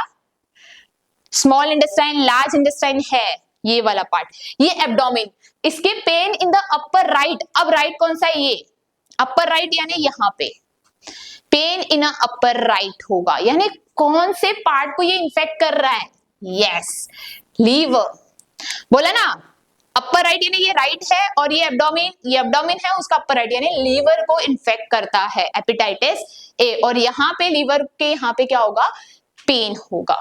स्मॉल इंटेस्टाइन लार्ज इंटेस्टाइन है, ये वाला पार्ट, ये एब्डोमेन, इसके pain in the upper right. अब राइट कौन सा है, ये अपर राइट यानी यहाँ पे पेन इन अपर राइट होगा, यानी कौन से पार्ट को ये इन्फेक्ट कर रहा है, यस लीवर, बोला ना अपर राइट यानी ये राइट है, और ये एब्डोमेन है उसका अपर राइट यानी लीवर को इन्फेक्ट करता है हेपेटाइटिस ए, और यहाँ पे लीवर के यहाँ पे क्या होगा, पेन होगा,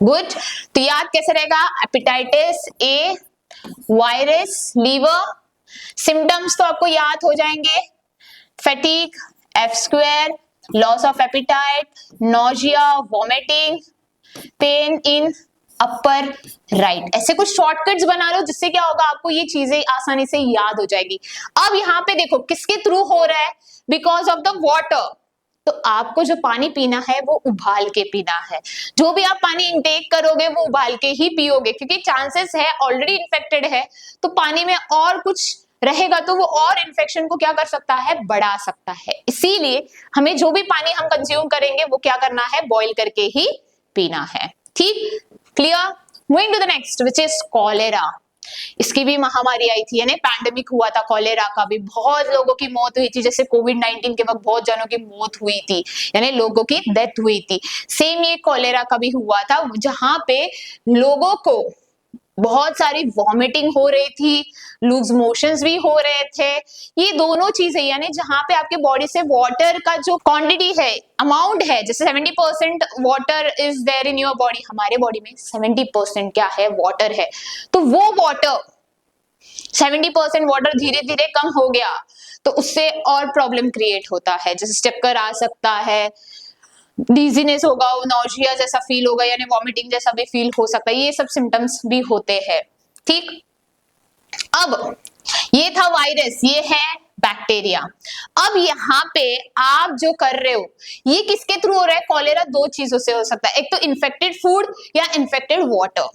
गुड। तो याद कैसे रहेगा, hepatitis A, virus, liver, symptoms तो आपको याद हो जाएंगे, fatigue, F square, loss of appetite, nausea, vomiting, pain in upper right, ऐसे कुछ शॉर्टकट्स बना लो जिससे क्या होगा आपको ये चीजें आसानी से याद हो जाएगी। अब यहाँ पे देखो किसके थ्रू हो रहा है, बिकॉज ऑफ द वाटर, तो आपको जो पानी पीना है वो उबाल के पीना है, जो भी आप पानी इंटेक करोगे वो उबाल के ही पियोगे, क्योंकि चांसेस है ऑलरेडी इन्फेक्टेड है तो पानी में और कुछ रहेगा तो वो और इन्फेक्शन को क्या कर सकता है, बढ़ा सकता है। इसीलिए हमें जो भी पानी हम कंज्यूम करेंगे वो क्या करना है, बॉईल करके ही पीना है, ठीक, clear. Moving to the next which is cholera. इसकी भी महामारी आई थी, यानी पैंडेमिक हुआ था कॉलेरा का भी, बहुत लोगों की मौत हुई थी, जैसे कोविड-19 के वक्त बहुत जनों की मौत हुई थी, यानी लोगों की डेथ हुई थी। सेम ये कॉलेरा का भी हुआ था, जहां पे लोगों को बहुत सारी वॉमिटिंग हो रही थी, लूज मोशंस भी हो रहे थे। ये दोनों चीजें, यानी जहां पे आपके बॉडी से वाटर का जो क्वांटिटी है, अमाउंट है, जैसे 70% water is there in your body, हमारे बॉडी में 70% क्या है, वाटर है। तो वो वाटर 70% वाटर धीरे धीरे कम हो गया, तो उससे और प्रॉब्लम क्रिएट होता है, जैसे चक्कर आ सकता है, डिजीनेस होगा, नौजिया जैसा फील होगा, यानी वॉमिटिंग जैसा भी फील हो सकता है, ये सब सिम्टम्स भी होते हैं। ठीक, अब ये था वायरस, ये है बैक्टीरिया। अब यहाँ पे आप जो कर रहे हो, ये किसके थ्रू हो रहा है? कॉलेरा दो चीजों से हो सकता है, एक तो इन्फेक्टेड फूड या इन्फेक्टेड वाटर।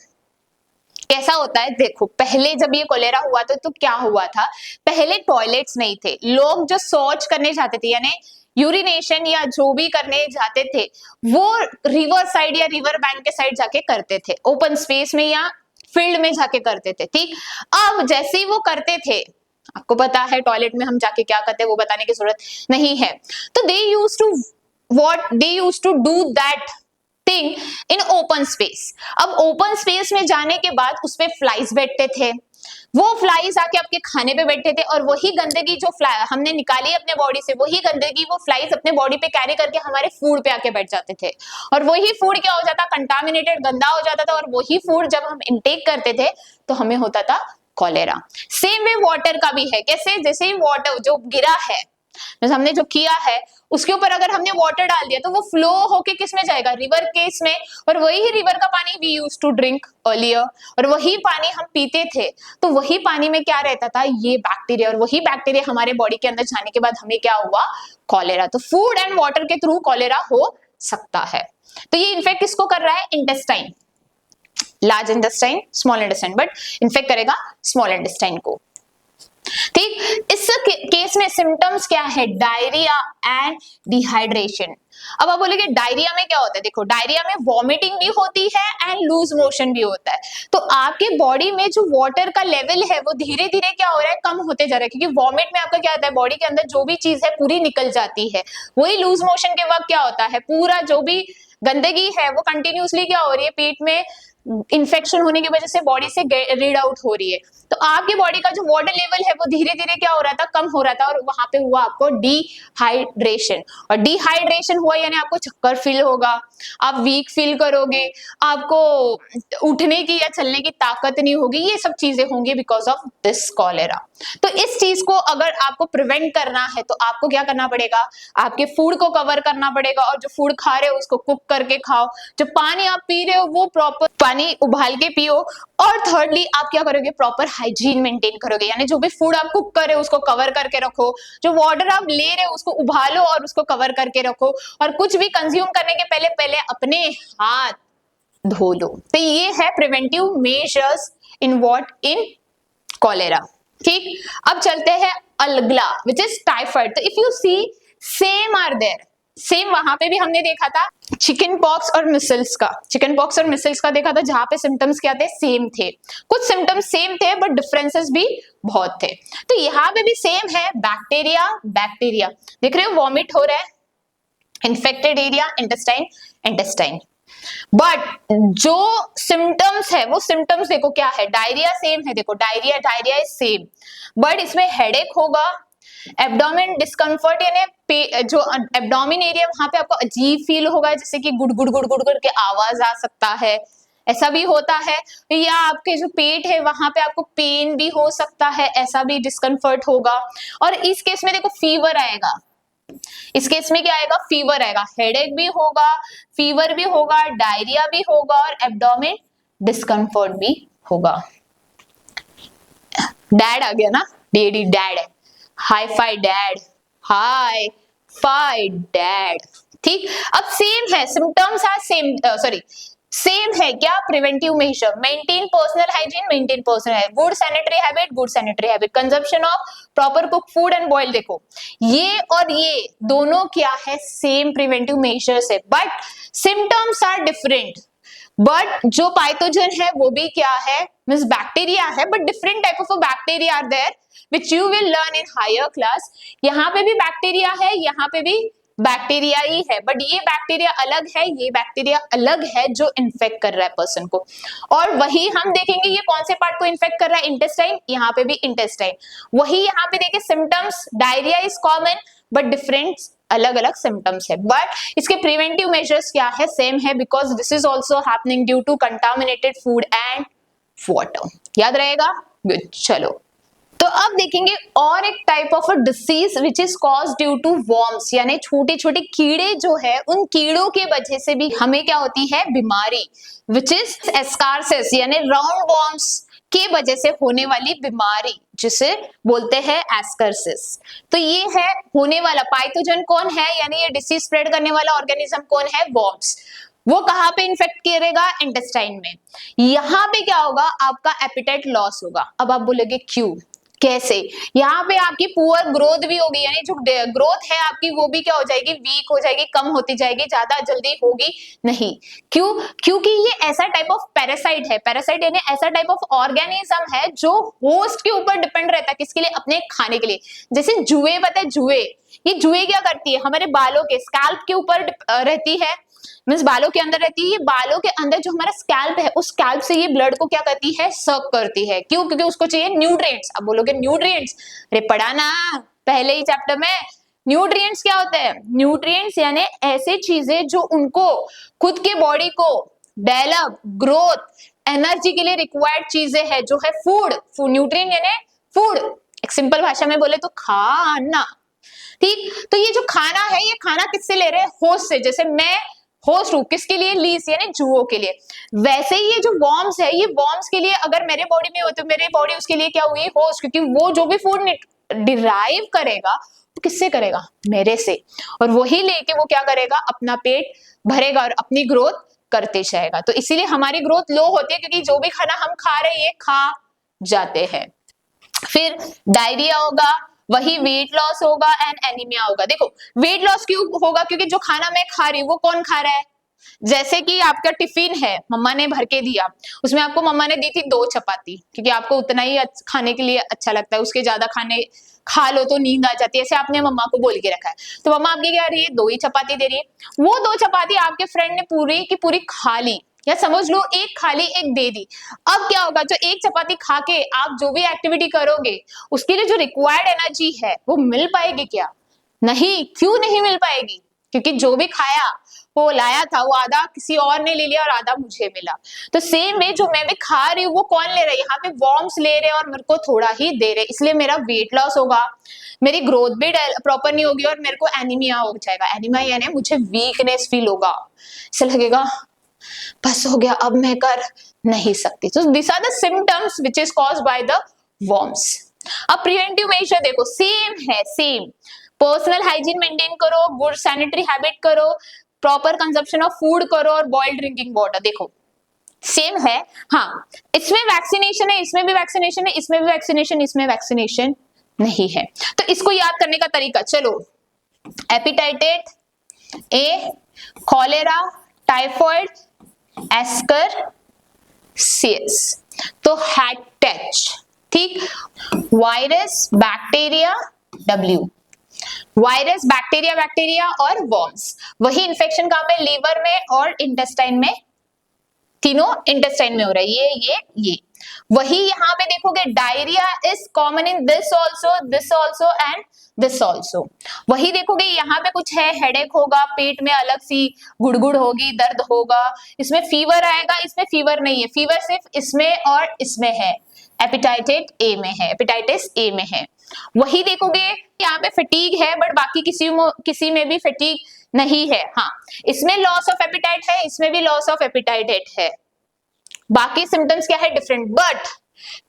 कैसा होता है देखो, पहले जब ये कोलेरा हुआ था तो क्या हुआ था, पहले टॉयलेट्स नहीं थे, लोग जो शौच करने जाते थे, यानी यूरिनेशन या जो भी करने जाते थे, वो रिवर साइड या रिवर बैंक के साइड जाके करते थे, ओपन स्पेस में या फील्ड में जाके करते थे। ठीक, अब जैसे ही वो करते थे, आपको पता है टॉयलेट में हम जाके क्या करते हैं, वो बताने की जरूरत नहीं है, तो they used to do that thing in open space. अब ओपन स्पेस में जाने के बाद उस पे फ्लाइज बैठते थे, वो फ्लाइज आके आपके खाने पे बैठते थे, और वही गंदगी जो हमने निकाली अपने बॉडी से, वही गंदगी वो फ्लाइज अपने बॉडी पे कैरी करके हमारे फूड पे आके बैठ जाते थे, और वही फूड क्या हो जाता, कंटामिनेटेड, गंदा हो जाता था, और वही फूड जब हम इंटेक करते थे तो हमें होता था कॉलेरा। सेम वे वाटर का भी है, कैसे, जैसे ही वाटर जो गिरा है, हमने जो किया है उसके ऊपर अगर हमने वाटर डाल दिया तो वो फ्लो होके किस में जाएगा, रिवर केस में, और वही रिवर का पानी we use to drink earlier, और वही पानी हम पीते थे, तो वही पानी में क्या रहता था, ये बैक्टीरिया, और वही बैक्टीरिया हमारे बॉडी के अंदर जाने के बाद हमें क्या हुआ, कॉलेरा। तो फूड एंड वाटर के थ्रू कॉलेरा हो सकता है। तो ये इन्फेक्ट किसको कर रहा है, intestine, large intestine, small intestine, but infect करेगा स्मॉल इंटेस्टाइन को। ठीक, इस केस में सिम्टम्स क्या है, डायरिया एंड डिहाइड्रेशन। अब आप बोलेंगे डायरिया में क्या होता है, देखो डायरिया में वॉमिटिंग भी होती है एंड लूज मोशन भी होता है, तो आपके बॉडी में जो वाटर का लेवल है वो धीरे धीरे क्या हो रहा है, कम होते जा रहा है, क्योंकि वॉमिट में आपका क्या होता है, बॉडी के अंदर जो भी चीज है पूरी निकल जाती है। वही लूज मोशन के वक्त क्या होता है, पूरा जो भी गंदगी है वो कंटिन्यूसली क्या हो रही है, पेट में इन्फेक्शन होने की वजह से बॉडी से रीड आउट हो रही है, तो आपके बॉडी का जो वाटर लेवल है वो धीरे धीरे क्या हो रहा था, कम हो रहा था, और वहां पे हुआ आपको डिहाइड्रेशन, और डिहाइड्रेशन हुआ यानी आपको चक्कर फील होगा, आप वीक फील करोगे, आपको उठने की या चलने की ताकत नहीं होगी, ये सब चीजें होंगी बिकॉज ऑफ दिस कॉलेरा। तो इस चीज को अगर आपको प्रिवेंट करना है तो आपको क्या करना पड़ेगा, आपके फूड को कवर करना पड़ेगा, और जो फूड खा रहे हो उसको कुक करके खाओ, जो पानी आप पी रहे हो वो प्रॉपर पानी उबाल के पियो, और थर्डली आप क्या करोगे, प्रॉपर हाइजीन मेंटेन करोगे, यानी जो भी फूड आप कुक कर रहे हो उसको कवर करके रखो, जो वाटर आप ले रहे हो उसको उबालो और उसको कवर करके रखो, और कुछ भी कंज्यूम करने के पहले पहले अपने हाथ धो लो। तो ये है preventive measures in what, in cholera. ठीक, अब चलते हैं अगला विच इज टाइफाइड। तो if you see same are there, same वहां पे भी हमने देखा था चिकन पॉक्स और मिसल्स का, चिकन पॉक्स और मिसल्स का देखा था, जहां पे सिम्टम्स क्या थे, सेम थे, कुछ सिम्टम्स सेम थे बट डिफरेंसेस भी बहुत थे। तो यहाँ पे भी सेम है, बैक्टीरिया बैक्टीरिया, देख रहे हो वॉमिट हो रहा है, infected area intestine intestine, but जो सिम्टम्स है वो सिम्टम्स देखो क्या है, डायरिया सेम है, देखो diarrhoea diarrhoea is same, but इसमें हेडेक होगा, एब्डोमेन डिस्कम्फर्ट, यानी जो एब्डोमेन एरिया वहां पे आपको अजीब फील होगा, जैसे कि गुड़ गुड़ गुड़ गुड़ करके आवाज आ सकता है, ऐसा भी होता है, या आपके जो पेट है वहां पे आपको पेन भी हो सकता है, ऐसा भी डिस्कम्फर्ट होगा, और इस केस में देखो फीवर आएगा, इस केस में क्या आएगा, फीवर आएगा, हेडेक भी होगा, फीवर भी होगा, डायरिया भी होगा, और एब्डोमेन डिस्कम्फर्ट भी होगा। डैड आ गया ना, daddy dad, high five dad, high five dad. ठीक, अब सेम है, symptoms are same, sorry same है क्या, preventive measure, maintain personal hygiene, maintain personal hygiene, good sanitary habit, good sanitary habit, consumption of proper cook food and boil. देखो ये और ये दोनों क्या है, सेम प्रिवेंटिव मेजर्स है, but symptoms are different. But जो पाइथोजन है वो भी क्या है, मींस बैक्टीरिया है, but different type of bacteria are there which you will learn in higher class. यहाँ पे भी बैक्टीरिया है, यहाँ पे भी बैक्टीरिया ही है, बट ये बैक्टीरिया अलग है, ये बैक्टीरिया अलग है जो इन्फेक्ट कर रहा है पर्सन को। और वही हम देखेंगे ये कौन से पार्ट को इन्फेक्ट कर रहा है, इंटेस्टाइन, यहाँ पे भी इंटेस्टाइन। वही यहाँ पे देखिए symptoms, diarrhoea is common but different अलग अलग सिम्टम्स है, बट इसके प्रिवेंटिव मेजर्स क्या है, सेम है, because this is also happening due to contaminated food and water. याद रहेगा, गुड। चलो तो अब देखेंगे और एक type of a disease which is cause due to worms, यानी छोटे छोटे कीड़े जो है, उन कीड़ों के वजह से भी हमें क्या होती है, बीमारी, विच इज एस्कार्सिस, यानी राउंड वर्म्स के वजह से होने वाली बीमारी, जिसे बोलते हैं एस्कर्सिस। तो ये है होने वाला पाइथोजन कौन है, यानी ये डिसीज स्प्रेड करने वाला ऑर्गेनिज्म कौन है, वर्म्स। वो कहाँ पे इन्फेक्ट करेगा, इंटेस्टाइन में। यहाँ पे क्या होगा, आपका एपिटाइट लॉस होगा। अब आप बोलेंगे क्यों, कैसे, यहाँ पे आपकी पुअर ग्रोथ भी होगी, यानी जो ग्रोथ है आपकी वो भी क्या हो जाएगी, वीक हो जाएगी, कम होती जाएगी, ज्यादा जल्दी होगी नहीं। क्यों, क्योंकि ये ऐसा टाइप ऑफ पैरासाइट है, पैरासाइट यानी ऐसा टाइप ऑफ ऑर्गेनिज्म है जो होस्ट के ऊपर डिपेंड रहता है, किसके लिए, अपने खाने के लिए। जैसे जुए, पता है जुए, ये जुए क्या करती है, हमारे बालों के स्कैल्प के ऊपर रहती है, मींस बालों के अंदर रहती है। ये बालों के अंदर जो हमारा स्कैल्प है, उस स्कैल्प से ये ब्लड को क्या करती है, सर्व करती है। क्यों, क्योंकि उसको चाहिए न्यूट्रिएंट्स। अब बोलोगे न्यूट्रिएंट्स, अरे पढ़ा ना पहले ही चैप्टर में। न्यूट्रिएंट्स क्या होते हैं, न्यूट्रिएंट्स यानी ऐसे चीजें जो उनको खुद के बॉडी को डेवलप, ग्रोथ, एनर्जी के लिए रिक्वायर्ड चीजें है, जो है फूड। न्यूट्रिएंट यानी फूड, एक सिंपल भाषा में बोले तो खाना, ठीक। तो ये जो खाना है, ये खाना किससे ले रहे हैं, होस्ट से। जैसे मैं होस्ट हूं, किसके लिए, लीस यानी जुओं के लिए। वैसे ही ये जो वर्म्स है, ये वर्म्स के लिए अगर मेरे बॉडी में हो तो मेरे बॉडी उसके लिए क्या हुई, होस्ट, क्योंकि वो जो भी फूड डिराइव करेगा वो किससे करेगा, मेरे से। और वही लेके वो क्या करेगा, अपना पेट भरेगा और अपनी ग्रोथ करते जाएगा। तो इसीलिए हमारी ग्रोथ लो होती है, क्योंकि जो भी खाना हम खा रहे हैं खा जाते हैं। फिर डायरिया होगा, वही वेट लॉस होगा एंड एनीमिया होगा। देखो वेट लॉस क्यों होगा, क्योंकि जो खाना मैं खा रही हूँ वो कौन खा रहा है। जैसे कि आपका टिफिन है, मम्मा ने भर के दिया, उसमें आपको मम्मा ने दी थी 2 चपाती, क्योंकि आपको उतना ही खाने के लिए अच्छा लगता है, उसके ज्यादा खाने खा लो तो नींद आ जाती है, ऐसे आपने मम्मा को बोल के रखा है। तो मम्मा आपकी क्या रही है, 2 ही चपाती दे रही है। वो 2 चपाती आपके फ्रेंड ने पूरी की पूरी खा ली, या समझ लो एक खाली एक दे दी। अब क्या होगा, जो एक चपाती खा के आप जो भी एक्टिविटी करोगे उसके लिए जो रिक्वायर्ड एनर्जी है वो मिल पाएगी क्या, नहीं। क्यों नहीं मिल पाएगी, क्योंकि जो भी खाया वो लाया था, वो आधा किसी और ने ले लिया और आधा मुझे मिला। तो सेम वे जो मैं भी खा रही हूँ वो कौन ले रहा है, यहाँ पे वर्म्स ले रहे हैं और मेरे को थोड़ा ही दे रहे, इसलिए मेरा वेट लॉस होगा, मेरी ग्रोथ भी प्रॉपर नहीं होगी और मेरे को एनीमिया हो जाएगा। एनीमिया यानी मुझे वीकनेस फील होगा, ऐसा लगेगा बस हो गया, अब मैं कर नहीं सकती। तो this are the symptoms which is caused by the worms. अब प्रिवेंटिव मेजर देखो सेम है, सेम। पर्सनल हाइजीन मेंटेन करो, गुड सैनिटरी हैबिट करो, प्रॉपर कंजप्शन ऑफ फूड करो और बॉइल्ड ड्रिंकिंग वाटर। देखो सेम है, हाँ इसमें वैक्सीनेशन है, इसमें भी वैक्सीनेशन है, इसमें भी वैक्सीनेशन, इसमें वैक्सीनेशन नहीं है। तो इसको याद करने का तरीका, चलो हेपेटाइटिस ए, कॉलेरा, टाइफॉइड, एस्करसिस, तो हैटच, ठीक। Virus, bacteria, W, virus, bacteria, bacteria और वर्म्स। वही इन्फेक्शन कहां पे, लीवर में और इंटेस्टाइन में, तीनों इंटेस्टाइन में हो रहा है, ये। वही यहाँ पे देखोगे diarrhoea is common in this also and this also. वही देखोगे यहाँ पे कुछ है, हेडेक होगा, पेट में अलग सी गुड़गुड़ होगी, दर्द होगा, इसमें फीवर आएगा, इसमें फीवर नहीं है, फीवर सिर्फ इसमें और इसमें है, हेपेटाइटिस ए में है। वही देखोगे यहाँ पे फटीग है, बट बाकी किसी में भी फटीग नहीं है। हाँ इसमें लॉस ऑफ एपिटाइट है, इसमें भी लॉस ऑफ एपिटाइट है, बाकी सिम्टम्स क्या है, डिफरेंट। बट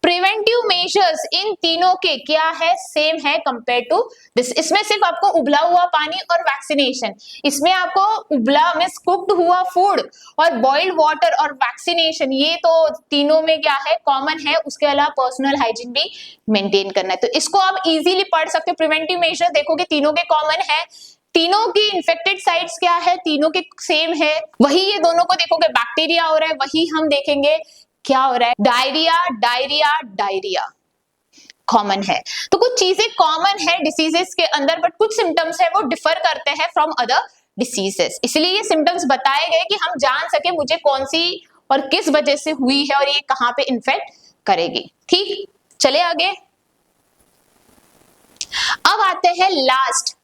प्रिवेंटिव मेजर्स इन तीनों के क्या है, सेम है कंपेयर टू दिस। इसमें सिर्फ आपको उबला हुआ पानी और वैक्सीनेशन, इसमें आपको उबला मींस कुक्ड हुआ फूड और बॉइल्ड वाटर और वैक्सीनेशन, ये तो तीनों में क्या है, कॉमन है। उसके अलावा पर्सनल हाइजीन भी मेंटेन करना है। तो इसको आप इजीली पढ़ सकते हो। प्रिवेंटिव मेजर देखोगे तीनों के कॉमन है, तीनों की इन्फेक्टेड साइट्स क्या है, तीनों के सेम है। वही ये दोनों को देखोगे बैक्टीरिया हो रहा है, वही हम देखेंगे क्या हो रहा है, डायरिया डायरिया डायरिया कॉमन है। तो कुछ चीजें कॉमन है डिसीजेस के अंदर, बट कुछ सिम्टम्स है वो डिफर करते हैं फ्रॉम अदर डिसीजेस। इसलिए ये सिम्टम्स बताए गए कि हम जान सके मुझे कौन सी और किस वजह से हुई है और ये कहां पे इन्फेक्ट करेगी। ठीक, चले आगे। अब आते हैं लास्ट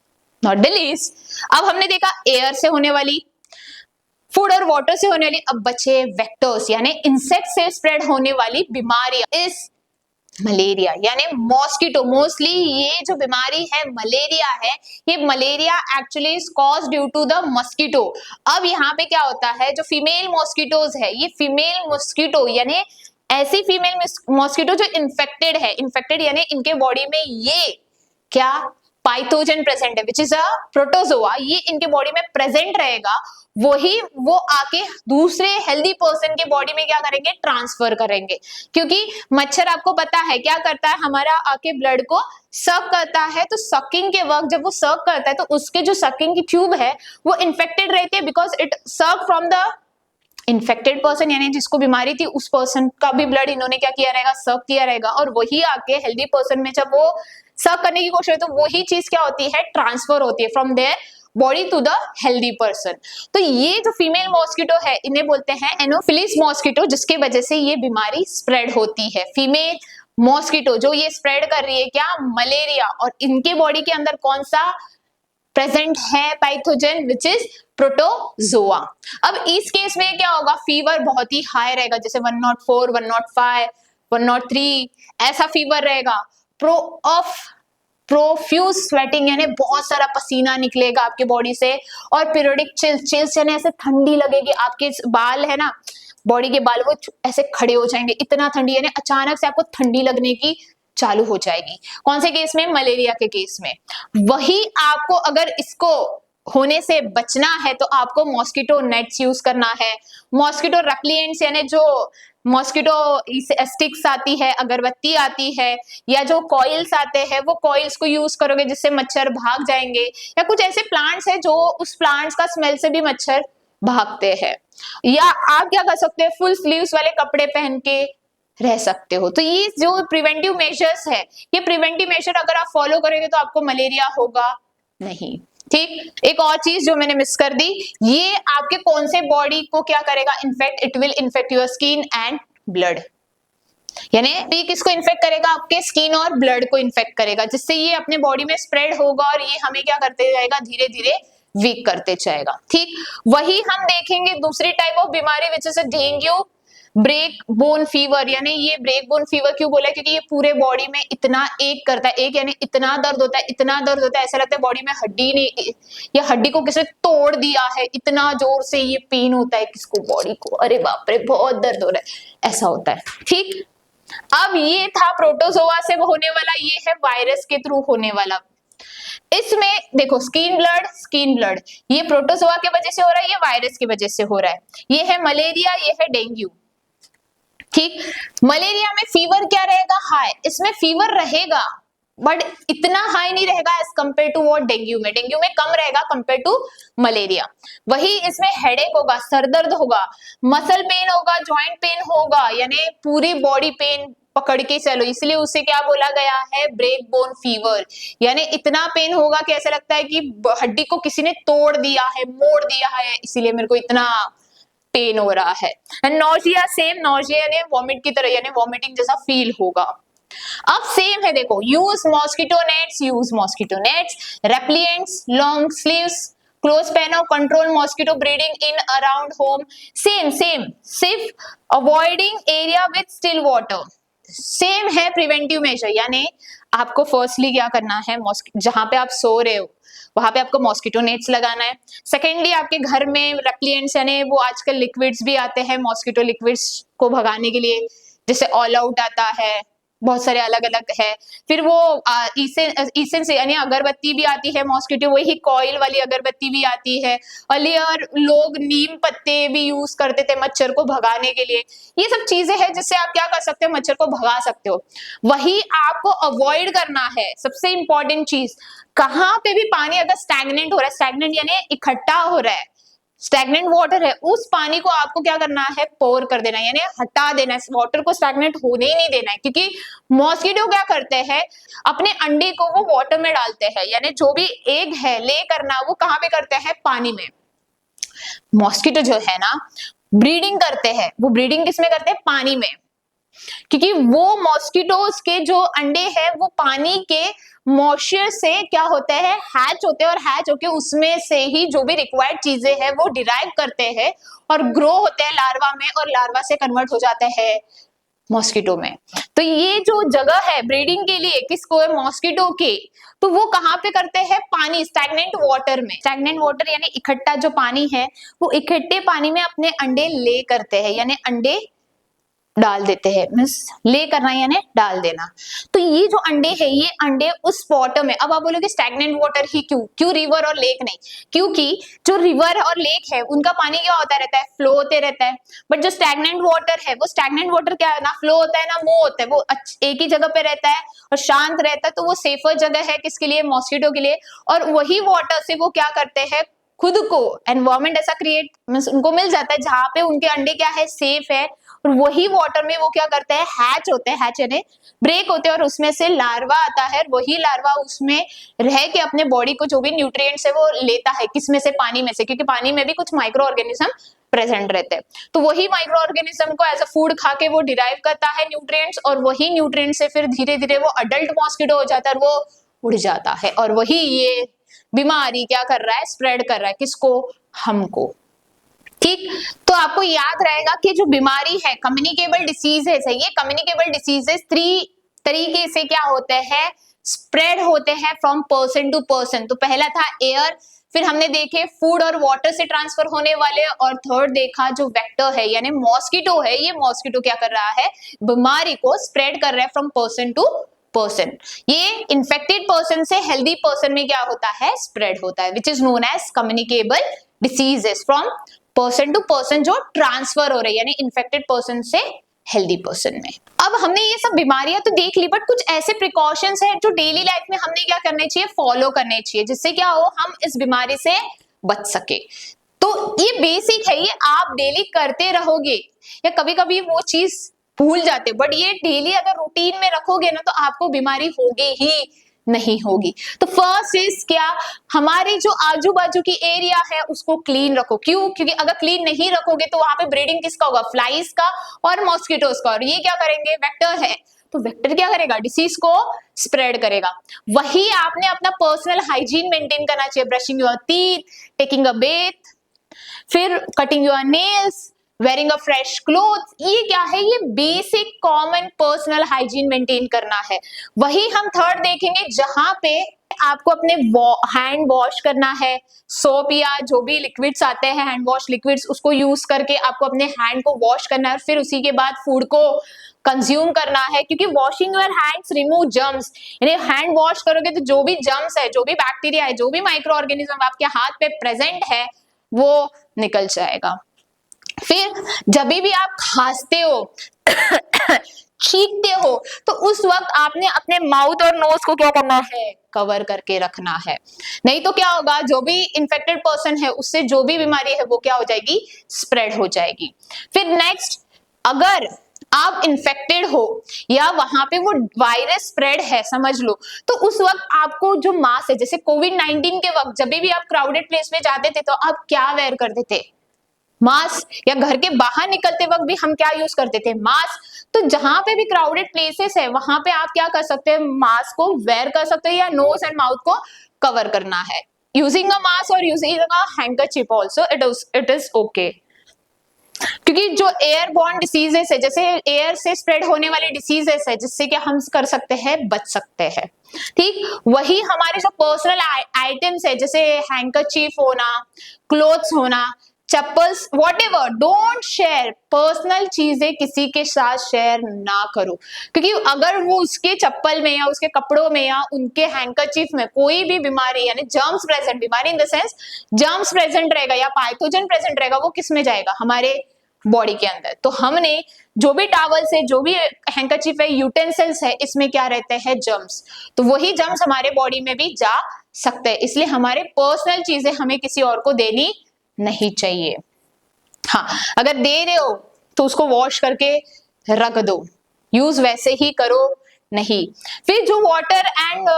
नॉट द लीस्ट, अब हमने देखा एयर से होने वाली, फूड और वाटर से होने वाली, अब बचे वेक्टर्स यानी इंसेक्ट से स्प्रेड होने वाली बीमारियां। इस मलेरिया यानी मॉस्किटो, मोस्टली ये जो बीमारी है मलेरिया है, ये malaria actually is cause due to the mosquito. अब यहाँ पे क्या होता है, जो फीमेल मॉस्किटोज है, ये फीमेल मॉस्किटो यानी ऐसी फीमेल मॉस्किटो जो इन्फेक्टेड है, इन्फेक्टेड यानी इनके बॉडी में ये क्या पाइथोजन प्रेजेंट है विच इज अ प्रोटोजोआ, ये इनके बॉडी में प्रेजेंट रहेगा, वही वो आके दूसरे हेल्दी पर्सन के बॉडी में क्या करेंगे, ट्रांसफर करेंगे। क्योंकि मच्छर आपको पता है क्या करता है, हमारा आके ब्लड को सक करता है, तो सकिंग के वक्त जब वो सक करता है तो उसके जो सकिंग की ट्यूब है वो इन्फेक्टेड रहती है, बिकॉज इट सक फ्रॉम द इन्फेक्टेड पर्सन यानी जिसको बीमारी थी उस पर्सन का भी ब्लड इन्होंने क्या किया रहेगा, सक किया रहेगा, और वही आके हेल्दी पर्सन में जब वो सक करने की कोशिश तो वही चीज क्या होती है, ट्रांसफर होती है from their body to the healthy person. तो ये जो फीमेल मॉस्किटो है इन्हें बोलते हैं एनोफिलिस मॉस्किटो, जिसके वजह से ये बीमारी स्प्रेड होती है। फीमेल मॉस्किटो जो ये स्प्रेड कर रही है क्या, मलेरिया, और इनके बॉडी के अंदर कौन सा प्रेजेंट है पैथोजन विच इज प्रोटोजोआ। अब इस केस में क्या होगा, फीवर बहुत ही हाई रहेगा, जैसे 104, 105, 103 ऐसा फीवर रहेगा। प्रोफ्यूज स्वेटिंग यानी बहुत सारा पसीना निकलेगा आपके बॉडी से, और पीरियोडिक चिल्स यानी ऐसे ठंडी लगेगी, आपके बाल है ना, बॉडी के बाल वो ऐसे खड़े हो जाएंगे, इतना ठंडी यानी अचानक से आपको ठंडी लगने की चालू हो जाएगी। कौन से केस में, मलेरिया के केस में। वही आपको अगर इसको होने से बचना है तो आपको मॉस्किटो नेट्स यूज करना है, मॉस्किटो रेपेलेंट्स यानी जो मॉस्किटो स्टिक्स आती है, अगरबत्ती आती है, या जो कॉइल्स आते हैं वो कॉइल्स को यूज करोगे जिससे मच्छर भाग जाएंगे, या कुछ ऐसे प्लांट्स है जो उस प्लांट्स का स्मेल से भी मच्छर भागते हैं। या आप क्या कर सकते हैं, फुल स्लीव्स वाले कपड़े पहन के रह सकते हो। तो ये जो प्रिवेंटिव मेजर्स है, ये प्रिवेंटिव मेजर अगर आप फॉलो करेंगे तो आपको मलेरिया होगा नहीं। ठीक, एक और चीज जो मैंने मिस कर दी, ये आपके कौन से बॉडी को क्या करेगा, in fact, it will infect your skin and blood, यानी ये किसको इन्फेक्ट करेगा, आपके स्किन और ब्लड को इन्फेक्ट करेगा, जिससे ये अपने बॉडी में स्प्रेड होगा और ये हमें क्या करते जाएगा, धीरे धीरे वीक करते जाएगा। ठीक, वही हम देखेंगे दूसरी टाइप ऑफ बीमारी which is dengue break bone fever. यानी ये ब्रेक बोन फीवर क्यों बोला, क्योंकि ये पूरे बॉडी में इतना एक करता है, एक यानी इतना दर्द होता है, इतना दर्द होता है, ऐसा लगता है बॉडी में हड्डी नहीं, या हड्डी को किसी ने तोड़ दिया है, इतना जोर से ये पेन होता है किसको, बॉडी को, अरे बाप रे बहुत दर्द हो रहा है, ऐसा होता है। ठीक, अब ये था प्रोटोजोआ से होने वाला, ये है वायरस के थ्रू होने वाला। इसमें देखो स्किन ब्लड, ये प्रोटोजोआ की वजह से हो रहा है, ये वायरस की वजह से हो रहा है। ये है मलेरिया, ये है डेंगू। ठीक, मलेरिया में फीवर क्या रहेगा, हाई, इसमें फीवर रहेगा बट इतना हाई नहीं रहेगा as compare to what dengue में, डेंगू में कम रहेगा कंपेयर टू मलेरिया। वही इसमें हेडेक होगा, सरदर्द होगा, मसल पेन होगा, जॉइंट पेन होगा, यानी पूरी बॉडी पेन पकड़ के चलो, इसलिए उसे क्या बोला गया है, ब्रेक बोन फीवर। यानी इतना पेन होगा कि ऐसा लगता है कि हड्डी को किसी ने तोड़ दिया है, मोड़ दिया है, इसीलिए मेरे को इतना पेन हो रहा है। एंड नोजिया, सेम, नोजिया यानी वॉमिट की तरह, यानी वॉमिटिंग जैसा फील होगा। अब सेम है, देखो, use mosquito nets, repellents, long sleeves, clothes पहनो, control mosquito breeding in around home. Same सिर्फ avoiding area with still water. Same है प्रिवेंटिव मेजर, यानी आपको फर्स्टली क्या करना है, जहां पे आप सो रहे हो वहां पे आपको मॉस्किटो नेट्स लगाना है। सेकेंडली आपके घर में रेपेलेंट्स यानी वो आजकल लिक्विड्स भी आते हैं मॉस्किटो लिक्विड्स को भगाने के लिए, जैसे ऑल आउट आता है, बहुत सारे अलग अलग है। फिर वो ईसेंस से यानी अगरबत्ती भी आती है मॉस्किटो, वही कॉइल वाली अगरबत्ती भी आती है। और लोग नीम पत्ते भी यूज करते थे मच्छर को भगाने के लिए। ये सब चीजें हैं जिससे आप क्या कर सकते हो, मच्छर को भगा सकते हो। वही आपको अवॉइड करना है, सबसे इंपॉर्टेंट चीज, कहाँ पे भी पानी अगर स्टैग्नेंट हो रहा है, स्टैग्नेंट यानी इकट्ठा हो रहा है, स्टैग्नेंट वाटर है, उस पानी को आपको क्या करना है, पोर कर देना है, यानी हटा देना है। वाटर को स्टैग्नेंट होने ही नहीं देना है, क्योंकि मॉस्किटो क्या करते हैं, अपने अंडे को वो वाटर में डालते हैं, यानी जो भी एग है ले करना वो कहाँ पे करते हैं, पानी में। मॉस्किटो जो है ना ब्रीडिंग करते हैं, वो ब्रीडिंग किसमें करते हैं, पानी में, क्योंकि वो मॉस्किटोज के जो अंडे हैं वो पानी के मॉइस्चर से क्या होते हैं, हैच होते हैं, और हैच होके उसमें से ही जो भी रिक्वायर्ड चीजें हैं वो डिराइव करते हैं और ग्रो होते हैं लार्वा में, और लार्वा से कन्वर्ट हो जाते हैं मॉस्किटो में। तो ये जो जगह है ब्रीडिंग के लिए किसको है, मॉस्किटो के, तो वो कहाँ पे करते हैं, पानी, स्टैग्नेंट वाटर में। स्टैग्नेंट वाटर यानी इकट्ठा जो पानी है, वो इकट्ठे पानी में अपने अंडे ले करते हैं, यानी अंडे डाल देते हैं, मींस ले करना यानी डाल देना। तो ये जो अंडे है, ये अंडे उस वाटर में, अब आप बोलोगे स्टैग्नेंट वाटर ही क्यों रिवर और लेक नहीं, क्योंकि जो रिवर और लेक है उनका पानी क्या होता रहता है, फ्लो होते रहता है। बट जो स्टैग्नेंट वाटर है, वो स्टैग्नेंट वाटर क्या है, ना फ्लो होता है ना मूव होता है, वो एक ही जगह पे रहता है और शांत रहता है। तो वो सेफर जगह है किसके लिए, मॉस्किटो के लिए। और वही वाटर से वो क्या करते हैं, खुद को एनवायरमेंट ऐसा क्रिएट मींस उनको मिल जाता है जहां पे उनके अंडे क्या है, सेफ है। और वही वाटर में वो क्या करते हैं, हैच होते हैं, हैच यानी ब्रेक होते हैं, और उसमें से लार्वा आता है। वही लार्वा उसमें रह के अपने बॉडी को जो भी न्यूट्रिएंट्स है वो लेता है, किसमें से, पानी में से, क्योंकि पानी में भी कुछ माइक्रो ऑर्गेनिज्म प्रेजेंट रहते हैं। तो वही माइक्रो ऑर्गेनिज्म को एज अ फूड खा के वो डिराइव करता है न्यूट्रिएंट्स, और वही न्यूट्रिएंट्स से फिर धीरे धीरे वो अडल्ट मॉस्किटो हो जाता है और वो उड़ जाता है। और वही ये बीमारी क्या कर रहा है, स्प्रेड कर रहा है, किसको, हमको। ठीक, तो आपको याद रहेगा कि जो बीमारी है कम्युनिकेबल डिसीजेस है, ये कम्युनिकेबल डिसीजेस 3 तरीके से क्या होते हैं, स्प्रेड होते हैं फ्रॉम पर्सन टू पर्सन। तो पहला था एयर, फिर हमने देखे फूड और वाटर से ट्रांसफर होने वाले, और थर्ड देखा जो वेक्टर है यानी मॉस्किटो है, ये मॉस्किटो क्या कर रहा है, बीमारी को स्प्रेड कर रहा है फ्रॉम पर्सन टू पर्सन। ये इन्फेक्टेड पर्सन से हेल्दी पर्सन में क्या होता है, स्प्रेड होता है, which is known as communicable diseases from person to person, जो ट्रांसफर हो रही है यानी इन्फेक्टेड पर्सन से हेल्दी पर्सन में। अब हमने ये सब बीमारियां तो देख ली, बट कुछ ऐसे प्रिकॉशंस हैं जो डेली लाइफ में हमने क्या करने चाहिए, फॉलो करने चाहिए, जिससे क्या हो, हम इस बीमारी से बच सके। तो ये बेसिक है, ये आप डेली करते रहोगे, या कभी कभी वो चीज भूल जाते, बट ये डेली अगर रूटीन में रखोगे ना तो आपको बीमारी होगी ही नहीं होगी। तो फर्स्ट इज क्या, हमारे जो आजू बाजू की एरिया है उसको क्लीन रखो। क्यों, क्योंकि अगर क्लीन नहीं रखोगे तो वहां पे ब्रीडिंग किसका होगा, फ्लाइज का और मॉस्किटोज का, और ये क्या करेंगे, वेक्टर है, तो वेक्टर क्या करेगा, डिसीज को स्प्रेड करेगा। वही आपने अपना पर्सनल हाइजीन मेंटेन करना चाहिए, brushing your teeth, taking a bath, फिर cutting your nails, wearing a fresh cloth. ये क्या है, ये basic common personal hygiene maintain करना है। वही हम थर्ड देखेंगे जहां पे आपको अपने हैंड वॉश करना है, सोप या जो भी लिक्विड्स आते हैं हैंड वॉश लिक्विड्स, उसको यूज करके आपको अपने हैंड को वॉश करना है, फिर उसी के बाद फूड को कंज्यूम करना है, क्योंकि washing your hands remove germs, यानी हैंड वॉश करोगे तो जो भी जर्म्स है, जो भी बैक्टीरिया है, जो भी माइक्रो ऑर्गेनिज्म आपके हाथ पे प्रेजेंट है वो निकल जाएगा। फिर जब भी आप खांसते हो छींकते हो तो उस वक्त आपने अपने माउथ और नोज को क्या करना है, कवर करके रखना है, नहीं तो क्या होगा, जो भी इन्फेक्टेड पर्सन है उससे जो भी बीमारी है वो क्या हो जाएगी, स्प्रेड हो जाएगी। फिर नेक्स्ट, अगर आप इन्फेक्टेड हो या वहां पे वो वायरस स्प्रेड है समझ लो, तो उस वक्त आपको जो मास्क है, जैसे कोविड-19 के वक्त जब भी आप क्राउडेड प्लेस में जाते थे तो आप क्या वेयर करते थे, मास्क, या घर के बाहर निकलते वक्त भी हम क्या यूज करते थे, मास्क। तो जहां पे भी क्राउडेड प्लेसेस है वहां पे आप क्या कर सकते हैं, मास्क को वेयर कर सकते हैं या नोज एंड माउथ को कवर करना है, यूजिंग अ मास्क और using a handkerchief also it is okay. क्योंकि जो एयरबॉर्न डिसीजेस है, जैसे एयर से स्प्रेड होने वाले डिसीजेस है, जिससे कि हम कर सकते हैं, बच सकते हैं। ठीक, वही हमारे जो पर्सनल आइटम्स है, जैसे हैंकरचीफ होना, क्लोथ्स होना, chappals, whatever, don't share, personal चीजें किसी के साथ शेयर ना करो, क्योंकि अगर वो उसके चप्पल में या उसके कपड़ों में या उनके हैंकरचीफ में कोई भी बीमारी यानी जर्म्स प्रेजेंट, बीमारी in the sense germs present रहेगा या पैथोजन प्रेजेंट रहेगा, वो किस में जाएगा, हमारे बॉडी के अंदर। तो हमने जो भी टॉवल्स है, जो भी हैंकरचीफ है, यूटेंसिल्स है, इसमें क्या रहते हैं, जर्म्स, तो वही जर्म्स हमारे बॉडी में भी जा सकते हैं, इसलिए हमारे पर्सनल चीजें हमें किसी और को देनी नहीं चाहिए। हाँ, अगर दे रहे हो तो उसको वॉश करके रख दो, यूज वैसे ही करो नहीं। फिर जो वाटर एंड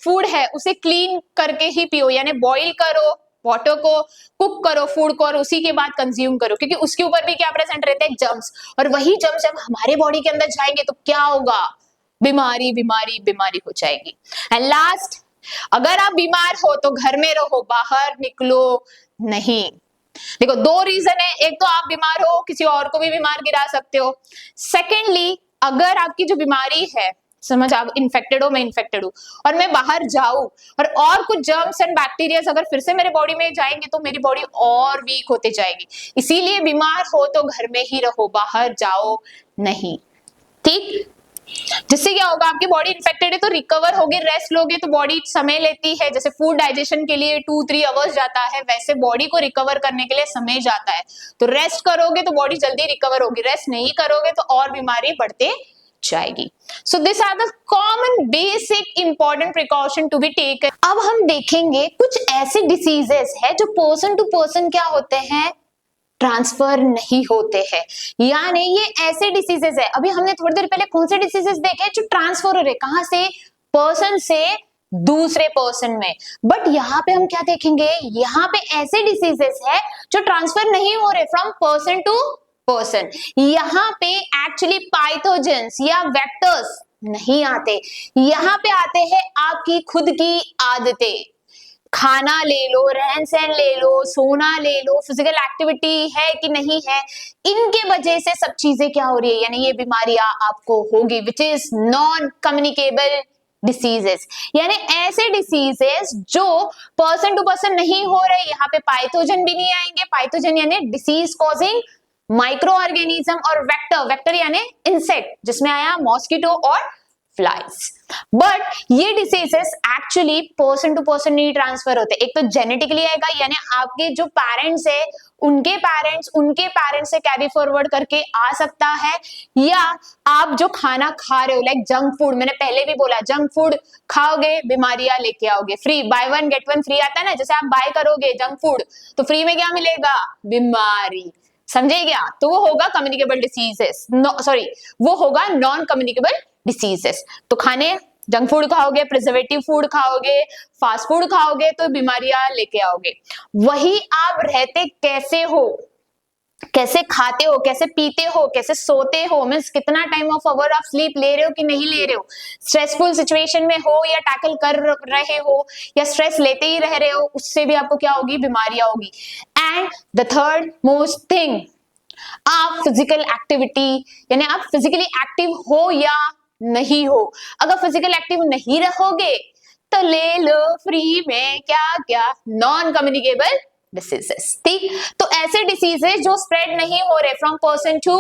फूड है उसे क्लीन करके ही पियो, यानी बॉईल करो वाटर को, कुक करो फूड को और उसी के बाद कंज्यूम करो, क्योंकि उसके ऊपर भी क्या प्रेजेंट रहते हैं, जर्म्स, और वही जर्म्स जब हमारे बॉडी के अंदर जाएंगे तो क्या होगा, बीमारी बीमारी बीमारी हो जाएगी। एंड लास्ट, अगर आप बीमार हो तो घर में रहो, बाहर निकलो नहीं। देखो, दो रीजन है, एक तो आप बीमार हो, किसी और को भी बीमार गिरा सकते हो। सेकेंडली, अगर आपकी जो बीमारी है, समझ आप इन्फेक्टेड हो, मैं इन्फेक्टेड हूं और मैं बाहर जाऊं और कुछ जर्म्स एंड बैक्टीरियाज अगर फिर से मेरे बॉडी में जाएंगे तो मेरी बॉडी और वीक होते जाएगी। इसीलिए बीमार हो तो घर में ही रहो, बाहर जाओ नहीं, ठीक। जिससे क्या होगा, आपकी बॉडी इन्फेक्टेड है तो रिकवर होगी, रेस्ट लोगे तो बॉडी समय लेती है, जैसे फूड डाइजेशन के लिए 2-3 आवर्स जाता है, वैसे बॉडी को रिकवर करने के लिए समय जाता है। तो रेस्ट करोगे तो बॉडी जल्दी रिकवर होगी, रेस्ट नहीं करोगे तो और बीमारी बढ़ते जाएगी। So this are the common basic important precaution to be taken. अब हम देखेंगे कुछ ऐसे डिसीजेस है जो पर्सन टू पर्सन क्या होते हैं, ट्रांसफर नहीं होते हैं, यानी ये ऐसे डिसीजेस है, अभी हमने थोड़ी देर पहले कौन से डिसीजेस देखे जो ट्रांसफर हो रहे, कहां से, पर्सन से दूसरे पर्सन में, बट यहाँ पे हम क्या देखेंगे, यहाँ पे ऐसे डिसीजेस है जो ट्रांसफर नहीं हो रहे फ्रॉम पर्सन टू पर्सन। यहाँ पे एक्चुअली पाइथोजेंस या वेक्टर्स नहीं आते, यहाँ पे आते हैं आपकी खुद की आदतें, खाना ले लो, रहन सहन ले लो, सोना ले लो, फिजिकल एक्टिविटी है कि नहीं है, इनके वजह से सब चीजें क्या हो रही है, यानी ये बीमारियां आपको होगी, which is non communicable diseases, यानी ऐसे डिसीजेस जो पर्सन टू पर्सन नहीं हो रहे। यहाँ पे पाइथोजन भी नहीं आएंगे, पाइथोजन यानी डिसीज कॉजिंग माइक्रो ऑर्गेनिज्म, और वेक्टर, वेक्टर यानी इंसेक्ट, जिसमें आया मॉस्किटो और फ्लाइज। बट ये diseases actually person to person नहीं ट्रांसफर होते, एक तो जेनेटिकली आएगा, यानी आपके जो पेरेंट्स है उनके पेरेंट्स से कैरी फॉरवर्ड करके आ सकता है, या आप जो खाना खा रहे हो लाइक जंक फूड, मैंने पहले भी बोला जंक फूड खाओगे बीमारियां लेके आओगे, फ्री बाय 1 गेट 1 फ्री आता है ना, जैसे आप बाय करोगे जंक फूड तो फ्री में क्या मिलेगा, बीमारी, समझे क्या, तो वो होगा कम्युनिकेबल डिसीजेस, वो होगा नॉन कम्युनिकेबल डिसीजेस। तो खाने जंक फूड खाओगे, प्रिजर्वेटिव फूड खाओगे, फास्ट फूड खाओगे तो बीमारियां लेके आओगे। वही आप रहते कैसे हो, कैसे खाते हो, कैसे पीते हो, कैसे सोते हो, मीन्स कितना टाइम ऑफ आवर आप स्लीप ले रहे हो कि नहीं ले रहे हो, स्ट्रेसफुल सिचुएशन में हो या टैकल कर रहे हो या स्ट्रेस लेते ही रह रहे हो, उससे भी आपको क्या होगी, बीमारियां होगी। And the third most thing, आप फिजिकल एक्टिविटी, यानी आप फिजिकली एक्टिव हो या नहीं हो, अगर फिजिकल एक्टिव नहीं रहोगे तो ले लो फ्री में क्या क्या, नॉन कम्युनिकेबल डिसीजेस, ठीक। तो ऐसे डिसीजेस जो स्प्रेड नहीं हो रहे from person to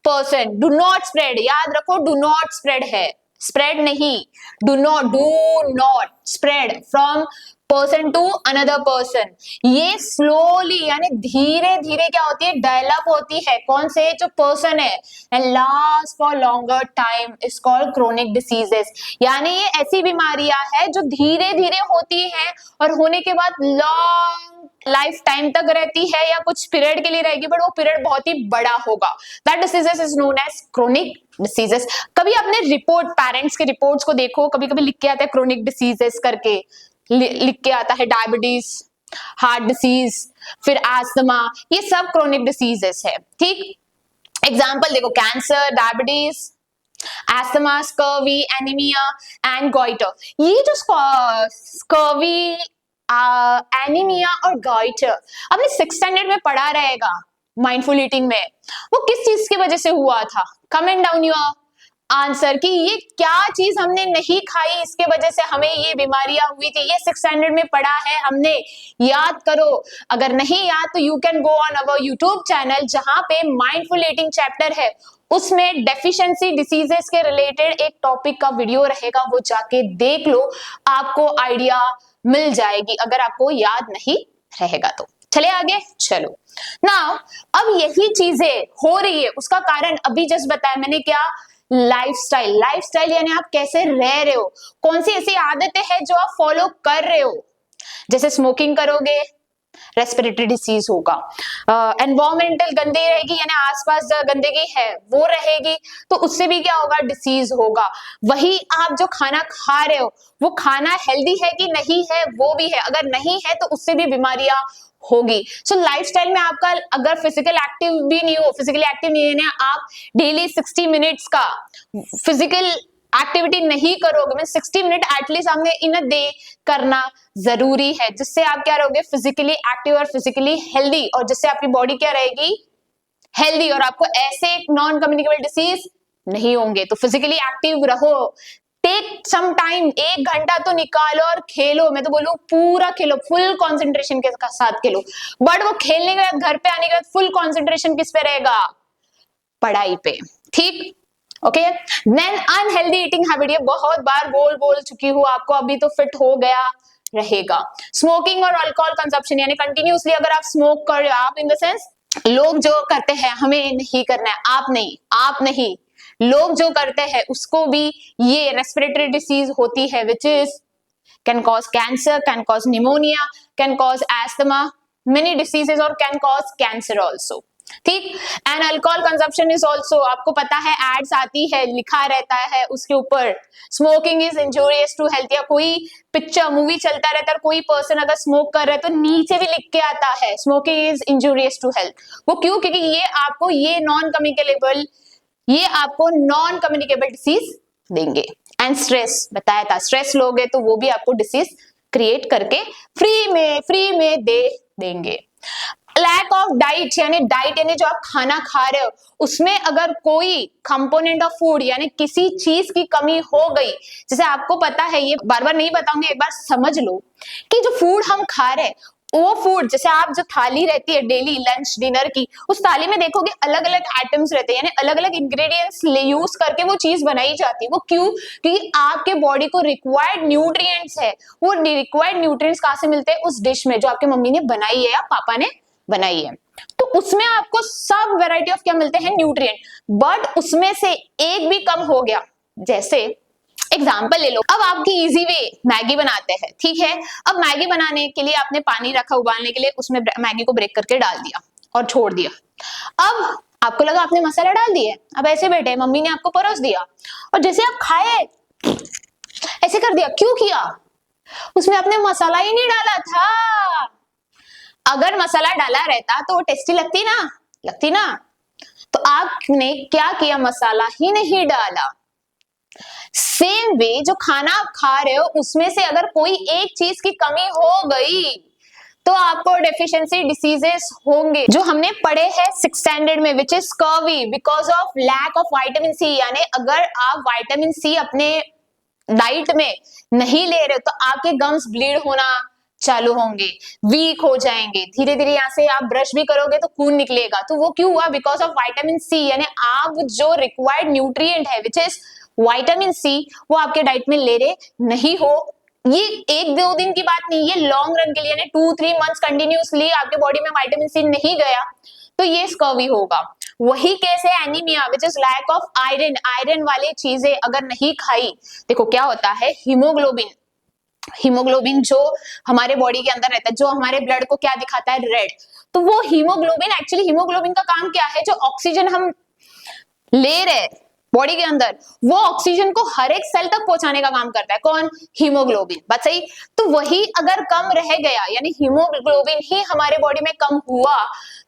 person, do not spread, याद रखो डू नॉट स्प्रेड है, स्प्रेड नहीं, do not spread from person to another person. ये स्लोली यानी धीरे धीरे क्या होती है, डेवलप होती है, कौन से, जो पर्सन है, and last for longer time is called chronic diseases, यानी ये ऐसी बीमारियां है जो धीरे धीरे होती है और होने के बाद लॉन्ग लाइफ टाइम तक रहती है, या कुछ पीरियड के लिए रहेगी, बट वो पीरियड बहुत ही बड़ा होगा। That diseases is known as chronic diseases. कभी आपने रिपोर्ट, पेरेंट्स के रिपोर्ट्स को देखो, कभी कभी लिख के आता है क्रोनिक डिसीजेस करके, लिख के आता है डायबिटीज, हार्ट डिसीज, फिर एस्थमा, ये सब क्रोनिक डिसीजेस है, ठीक। एग्जांपल देखो, cancer, diabetes, asthma, scurvy, anaemia and goitre. ये जो स्कर्वी, एनीमिया और गॉइटर आपने 6th स्टैंडर्ड में पढ़ा रहेगा माइंडफुल ईटिंग में, वो किस चीज की वजह से हुआ था, कमेंट डाउन योर आंसर कि ये क्या चीज हमने नहीं खाई, इसके वजह से हमें ये बीमारियां हुई थी। ये 6 स्टैंडर्ड में पढ़ा है हमने, याद करो। अगर नहीं याद तो you can go on our YouTube channel, जहां पे माइंडफुल ईटिंग चैप्टर है, उसमें डेफिशिएंसी डिसीजेस के रिलेटेड एक टॉपिक का वीडियो रहेगा, वो जाके देख लो, आपको आइडिया मिल जाएगी अगर आपको याद नहीं रहेगा तो। चले आगे, चलो नाउ अब यही चीजें हो रही है, उसका कारण अभी जस्ट बताया मैंने, क्या? लाइफस्टाइल। लाइफस्टाइल यानी आप कैसे रह रहे हो, कौन सी ऐसी आदतें हैं जो आप फॉलो कर रहे हो। जैसे स्मोकिंग करोगे, रेस्पिरेटरी डिसीज होगा। एनवायरमेंटल गंदी रहेगी, यानी आसपास गंदगी है वो रहेगी, तो उससे भी क्या होगा? डिसीज होगा। वही आप जो खाना खा रहे हो, वो खाना हेल्दी है कि नहीं है, वो भी है। अगर नहीं है तो उससे भी बीमारियां होगी। सो लाइफस्टाइल में आपका अगर फिजिकल एक्टिव भी नहीं हो, फिजिकली एक्टिव नहीं है ना, आप डेली 60 मिनट्स का फिजिकल एक्टिविटी नहीं करोगे, मैं 60 मिनट एटलीस्ट आपने इन अ डे करना जरूरी है, जिससे आप क्या रहोगे? फिजिकली एक्टिव और फिजिकली हेल्दी, और जिससे आपकी बॉडी क्या रहेगी? हेल्दी, और आपको ऐसे नॉन कम्युनिकेबल डिसीज नहीं होंगे। तो फिजिकली एक्टिव रहो, टेक सम टाइम, 1 घंटा तो निकालो और खेलो। मैं तो बोलूं पूरा खेलो, फुल कंसंट्रेशन के साथ खेलो। बट वो खेलने के बाद, घर पे आने के बाद फुल कंसंट्रेशन किस पे रहेगा? पढ़ाई पे, ठीक? Okay, then unhealthy eating habit, ये बहुत बार बोल चुकी हूँ आपको, अभी तो फिट हो गया रहेगा। स्मोकिंग और अल्कोहल कंजप्शन, यानी कंटिन्यूसली अगर आप स्मोक कर रहे हो, आप इन द सेंस लोग जो करते हैं, हमें नहीं करना है, आप नहीं, लोग जो करते हैं उसको भी ये रेस्पिरेटरी डिसीज होती है, which is can cause cancer, can cause pneumonia, can cause asthma, many diseases, और कैन कॉज कैंसर ऑल्सो, ठीक? And alcohol consumption is also, आपको पता है एड्स आती है, लिखा रहता है उसके ऊपर, smoking is injurious to health, या कोई पिक्चर मूवी चलता रहता है, कोई पर्सन अगर स्मोक कर रहा है तो नीचे भी लिख के आता है smoking is injurious to health. वो क्यों? क्योंकि ये आपको नॉन कम्युनिकेबल डिसीज देंगे। एंड स्ट्रेस बताया था, स्ट्रेस लोगे तो वो भी आपको डिसीज क्रिएट करके फ्री में दे देंगे। लैक ऑफ डाइट, यानी डाइट यानी जो आप खाना खा रहे हो उसमें अगर कोई कंपोनेंट ऑफ फूड यानी किसी चीज की कमी हो गई, जैसे आपको पता है, ये बार बार नहीं बताऊंगी, एक बार समझ लो कि जो फूड हम खा रहे हैं, वो फूड, जैसे आप जो थाली रहती है डेली लंच डिनर की, उस थाली में देखोगे अलग अलग आइटम्स रहते हैं, यानी अलग अलग इंग्रेडिएंट्स यूज करके वो चीज बनाई जाती है। वो क्यों? क्योंकि आपके बॉडी को रिक्वायर्ड न्यूट्रिएंट्स है, वो रिक्वायर्ड न्यूट्रिएंट्स कहां से मिलते हैं? उस डिश में जो आपके मम्मी ने बनाई है या पापा ने बनाई है, तो उसमें आपको सब वैरायटी ऑफ क्या मिलते हैं? न्यूट्रिएंट। बट उसमें से एक भी कम हो गया, जैसे एग्जाम्पल ले लो, अब आपकी इजी वे मैगी बनाते हैं, ठीक है? अब मैगी बनाने के लिए आपने पानी रखा उबालने के लिए, उसमें मैगी को ब्रेक करके डाल दिया और छोड़ दिया। अब आपको लगा आपने मसाला डाल दिया, अब ऐसे बैठे, मम्मी ने आपको परोस दिया और जैसे आप खाए ऐसे कर दिया। क्यों किया? उसमें आपने मसाला ही नहीं डाला था। अगर मसाला डाला रहता तो वो टेस्टी लगती ना। तो आपने क्या किया? मसाला ही नहीं डाला। सेम वे जो खाना आप खा रहे हो उसमें से अगर कोई एक चीज की कमी हो गई तो आपको डेफिशिएंसी डिसीजेस होंगे, जो हमने पढ़े हैं 6th स्टैंडर्ड में, which is scurvy because of lack of vitamin C. यानी अगर आप विटामिन सी अपने डाइट में नहीं ले रहे हो तो आपके गम्स ब्लीड होना चालू होंगे, वीक हो जाएंगे, धीरे धीरे यहाँ से आप ब्रश भी करोगे तो खून निकलेगा। तो वो क्यों हुआ? Because of vitamin C. यानी आप जो रिक्वायर्ड न्यूट्रिएंट है विच इज विटामिन सी, वो आपके डाइट में ले रहे नहीं हो। ये 1-2 दिन की बात नहीं, ये लॉन्ग रन के लिए, 2-3 मंथ्स कंटिन्यूसली आपके बॉडी में विटामिन सी नहीं गया तो ये स्कर्वी होगा। वही केस है anaemia which is lack of iron. Iron वाली चीजें अगर नहीं खाई, देखो क्या होता है, हीमोग्लोबिन जो हमारे बॉडी के अंदर रहता है, जो हमारे ब्लड को क्या दिखाता है? रेड। तो वो हीमोग्लोबिन, एक्चुअली हीमोग्लोबिन का काम क्या है? जो ऑक्सीजन हम ले रहे बॉडी के अंदर, वो ऑक्सीजन को हर एक सेल तक पहुंचाने का काम करता है। कौन? हीमोग्लोबिन। बात सही? तो वही अगर कम रह गया, यानी हीमोग्लोबिन ही हमारे बॉडी में कम हुआ,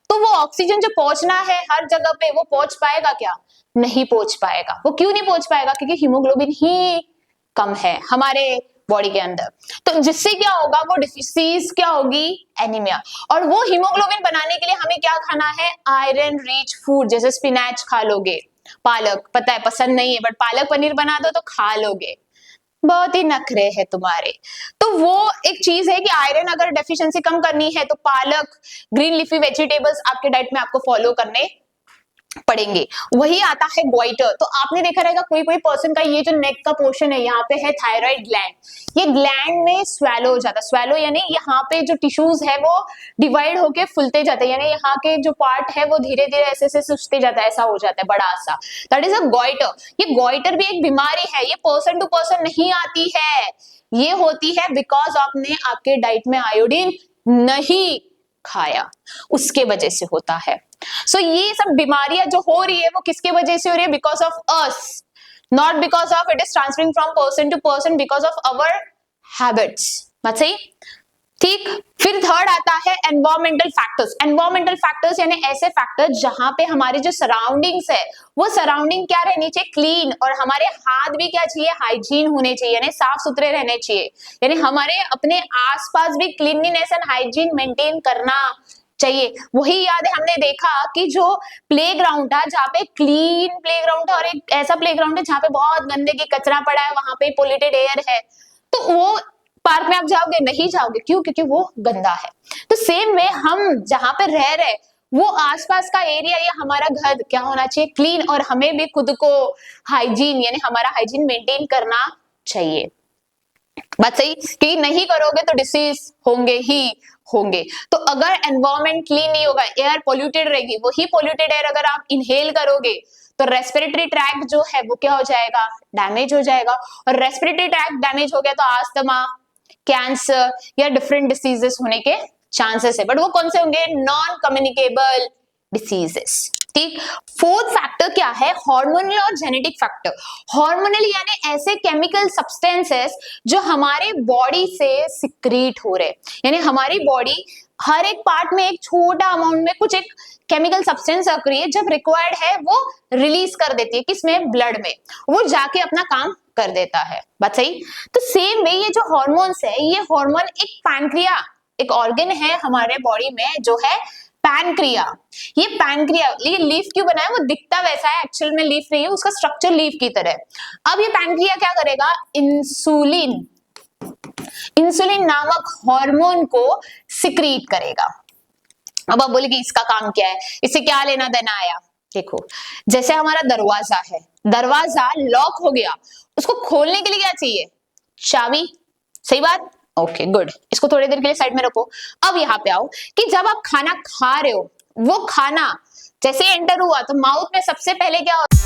तो वो ऑक्सीजन जो पहुंचना है हर जगह पे, वो पहुंच पाएगा क्या? नहीं पहुंच पाएगा। वो क्यों नहीं पहुंच पाएगा? क्योंकि हीमोग्लोबिन ही कम है हमारे बॉडी के अंदर। तो जिससे क्या होगा? वो डिसीज क्या होगी? एनीमिया। और वो हीमोग्लोबिन बनाने के लिए हमें क्या खाना है? आयरन रिच फूड, जैसे स्पिनच खा लोगे, पालक, पता है पसंद नहीं है बट पालक पनीर बना दो तो खा लोगे, बहुत ही नखरे हैं तुम्हारे। तो वो एक चीज है कि आयरन अगर डेफिशिएंसी कम करनी है तो पालक, ग्रीन लीफी वेजिटेबल्स आपके डाइट में आपको फॉलो करने पड़ेंगे। वही आता है गोइटर। तो आपने देखा रहेगा कोई कोई पर्सन का ये जो नेक का पोर्शन है यहाँ पे है थायराइड ग्लैंड, ये ग्लैंड में स्वेलो हो जाता है। स्वेलो यानी यहाँ पे जो टिश्यूज है वो डिवाइड होके फुलते जाते हैं, यानी यहाँ के जो पार्ट है वो धीरे धीरे ऐसे ऐसे सुस्ते जाता है, ऐसा हो जाता है बड़ा सा, दैट इज अ गोइटर। ये गोइटर भी एक बीमारी है, ये पर्सन टू पर्सन नहीं आती है, ये होती है बिकॉज आपने आपके डाइट में आयोडीन नहीं खाया, उसके वजह से होता है। सो ये सब बीमारियां जो हो रही है वो किसके वजह से हो रही है? Because of us, not because of it is transferring from person to person, because of our habits. बात सही? ठीक। फिर थर्ड आता है एनवायरमेंटल फैक्टर्स। एनवायरमेंटल फैक्टर्स यानी ऐसे फैक्टर्स जहां पे हमारी जो सराउंडिंग्स है वो सराउंडिंग क्या रहनी चाहिए? क्लीन, और हमारे हाथ भी क्या चाहिए? हाइजीन होने चाहिए, यानी साफ सुथरे रहने चाहिए, यानी हमारे अपने आसपास भी क्लीनलीनेस एंड हाइजीन मेंटेन करना चाहिए। वही याद है हमने देखा कि जो प्लेग्राउंड था जहाँ पे क्लीन प्लेग्राउंड था और एक ऐसा प्लेग्राउंड है जहाँ पे बहुत गंदगी कचरा पड़ा है, वहां पे पोल्यूटेड एयर है, तो वो पार्क में आप जाओगे? नहीं जाओगे। क्यों? क्योंकि वो गंदा है। तो सेम वे हम जहां पे रह रहे वो आसपास का एरिया या हमारा घर क्या होना चाहिए? क्लीन, और हमें भी खुद को हाइजीन यानी हमारा हाइजीन मेंटेन करना चाहिए। बात सही? कि नहीं करोगे तो डिसीज होंगे ही होंगे। तो अगर एनवायरमेंट क्लीन नहीं होगा, एयर पोल्यूटेड रहेगी, वही पोल्यूटेड एयर अगर आप इनहेल करोगे तो रेस्पिरेटरी ट्रैक्ट जो है वो क्या हो जाएगा? डैमेज हो जाएगा, और रेस्पिरेटरी ट्रैक्ट डैमेज हो गया तो अस्थमा, कैंसर या डिफरेंट डिसीजेस होने के चांसेस है। बट वो कौन से होंगे? Non communicable diseases. ठीक। फोर्थ फैक्टर क्या है? हार्मोनल और जेनेटिक फैक्टर। हार्मोनल यानी ऐसे केमिकल सब्सटेंसेस जो हमारे बॉडी से सिक्रीट हो रहे, यानी हमारी बॉडी हर एक पार्ट में एक छोटा अमाउंट में कुछ एक केमिकल सब्सटेंस रख रही है, जब रिक्वायर्ड है वो रिलीज कर देती है, किसमें? ब्लड में, वो जाके अपना काम कर देता है। बात सही? तो सेम वे ये जो हार्मोन्स है, ये हार्मोन एक पैनक्रिया, एक ऑर्गन है हमारे बॉडी में जो है पैनक्रिया। ये पैनक्रिया, ये लीफ क्यों बना है? वो दिखता वैसा है, एक्चुअल में लीफ नहीं है, उसका स्ट्रक्चर लीफ की तरह। अब ये पैनक्रिया क्या करेगा? इंसुलिन, इंसुलिन नामक हार्मोन को सिक्रीट करेगा। अब आप बोलेगी इसका काम क्या है, इससे क्या लेना देना आया? देखो, जैसे हमारा दरवाजा है, दरवाजा लॉक हो गया, उसको खोलने के लिए क्या चाहिए? चाबी। सही बात? ओके गुड, इसको थोड़ी देर के लिए साइड में रखो। अब यहाँ पे आओ कि जब आप खाना खा रहे हो, वो खाना जैसे एंटर हुआ तो माउथ में सबसे पहले क्या होता है?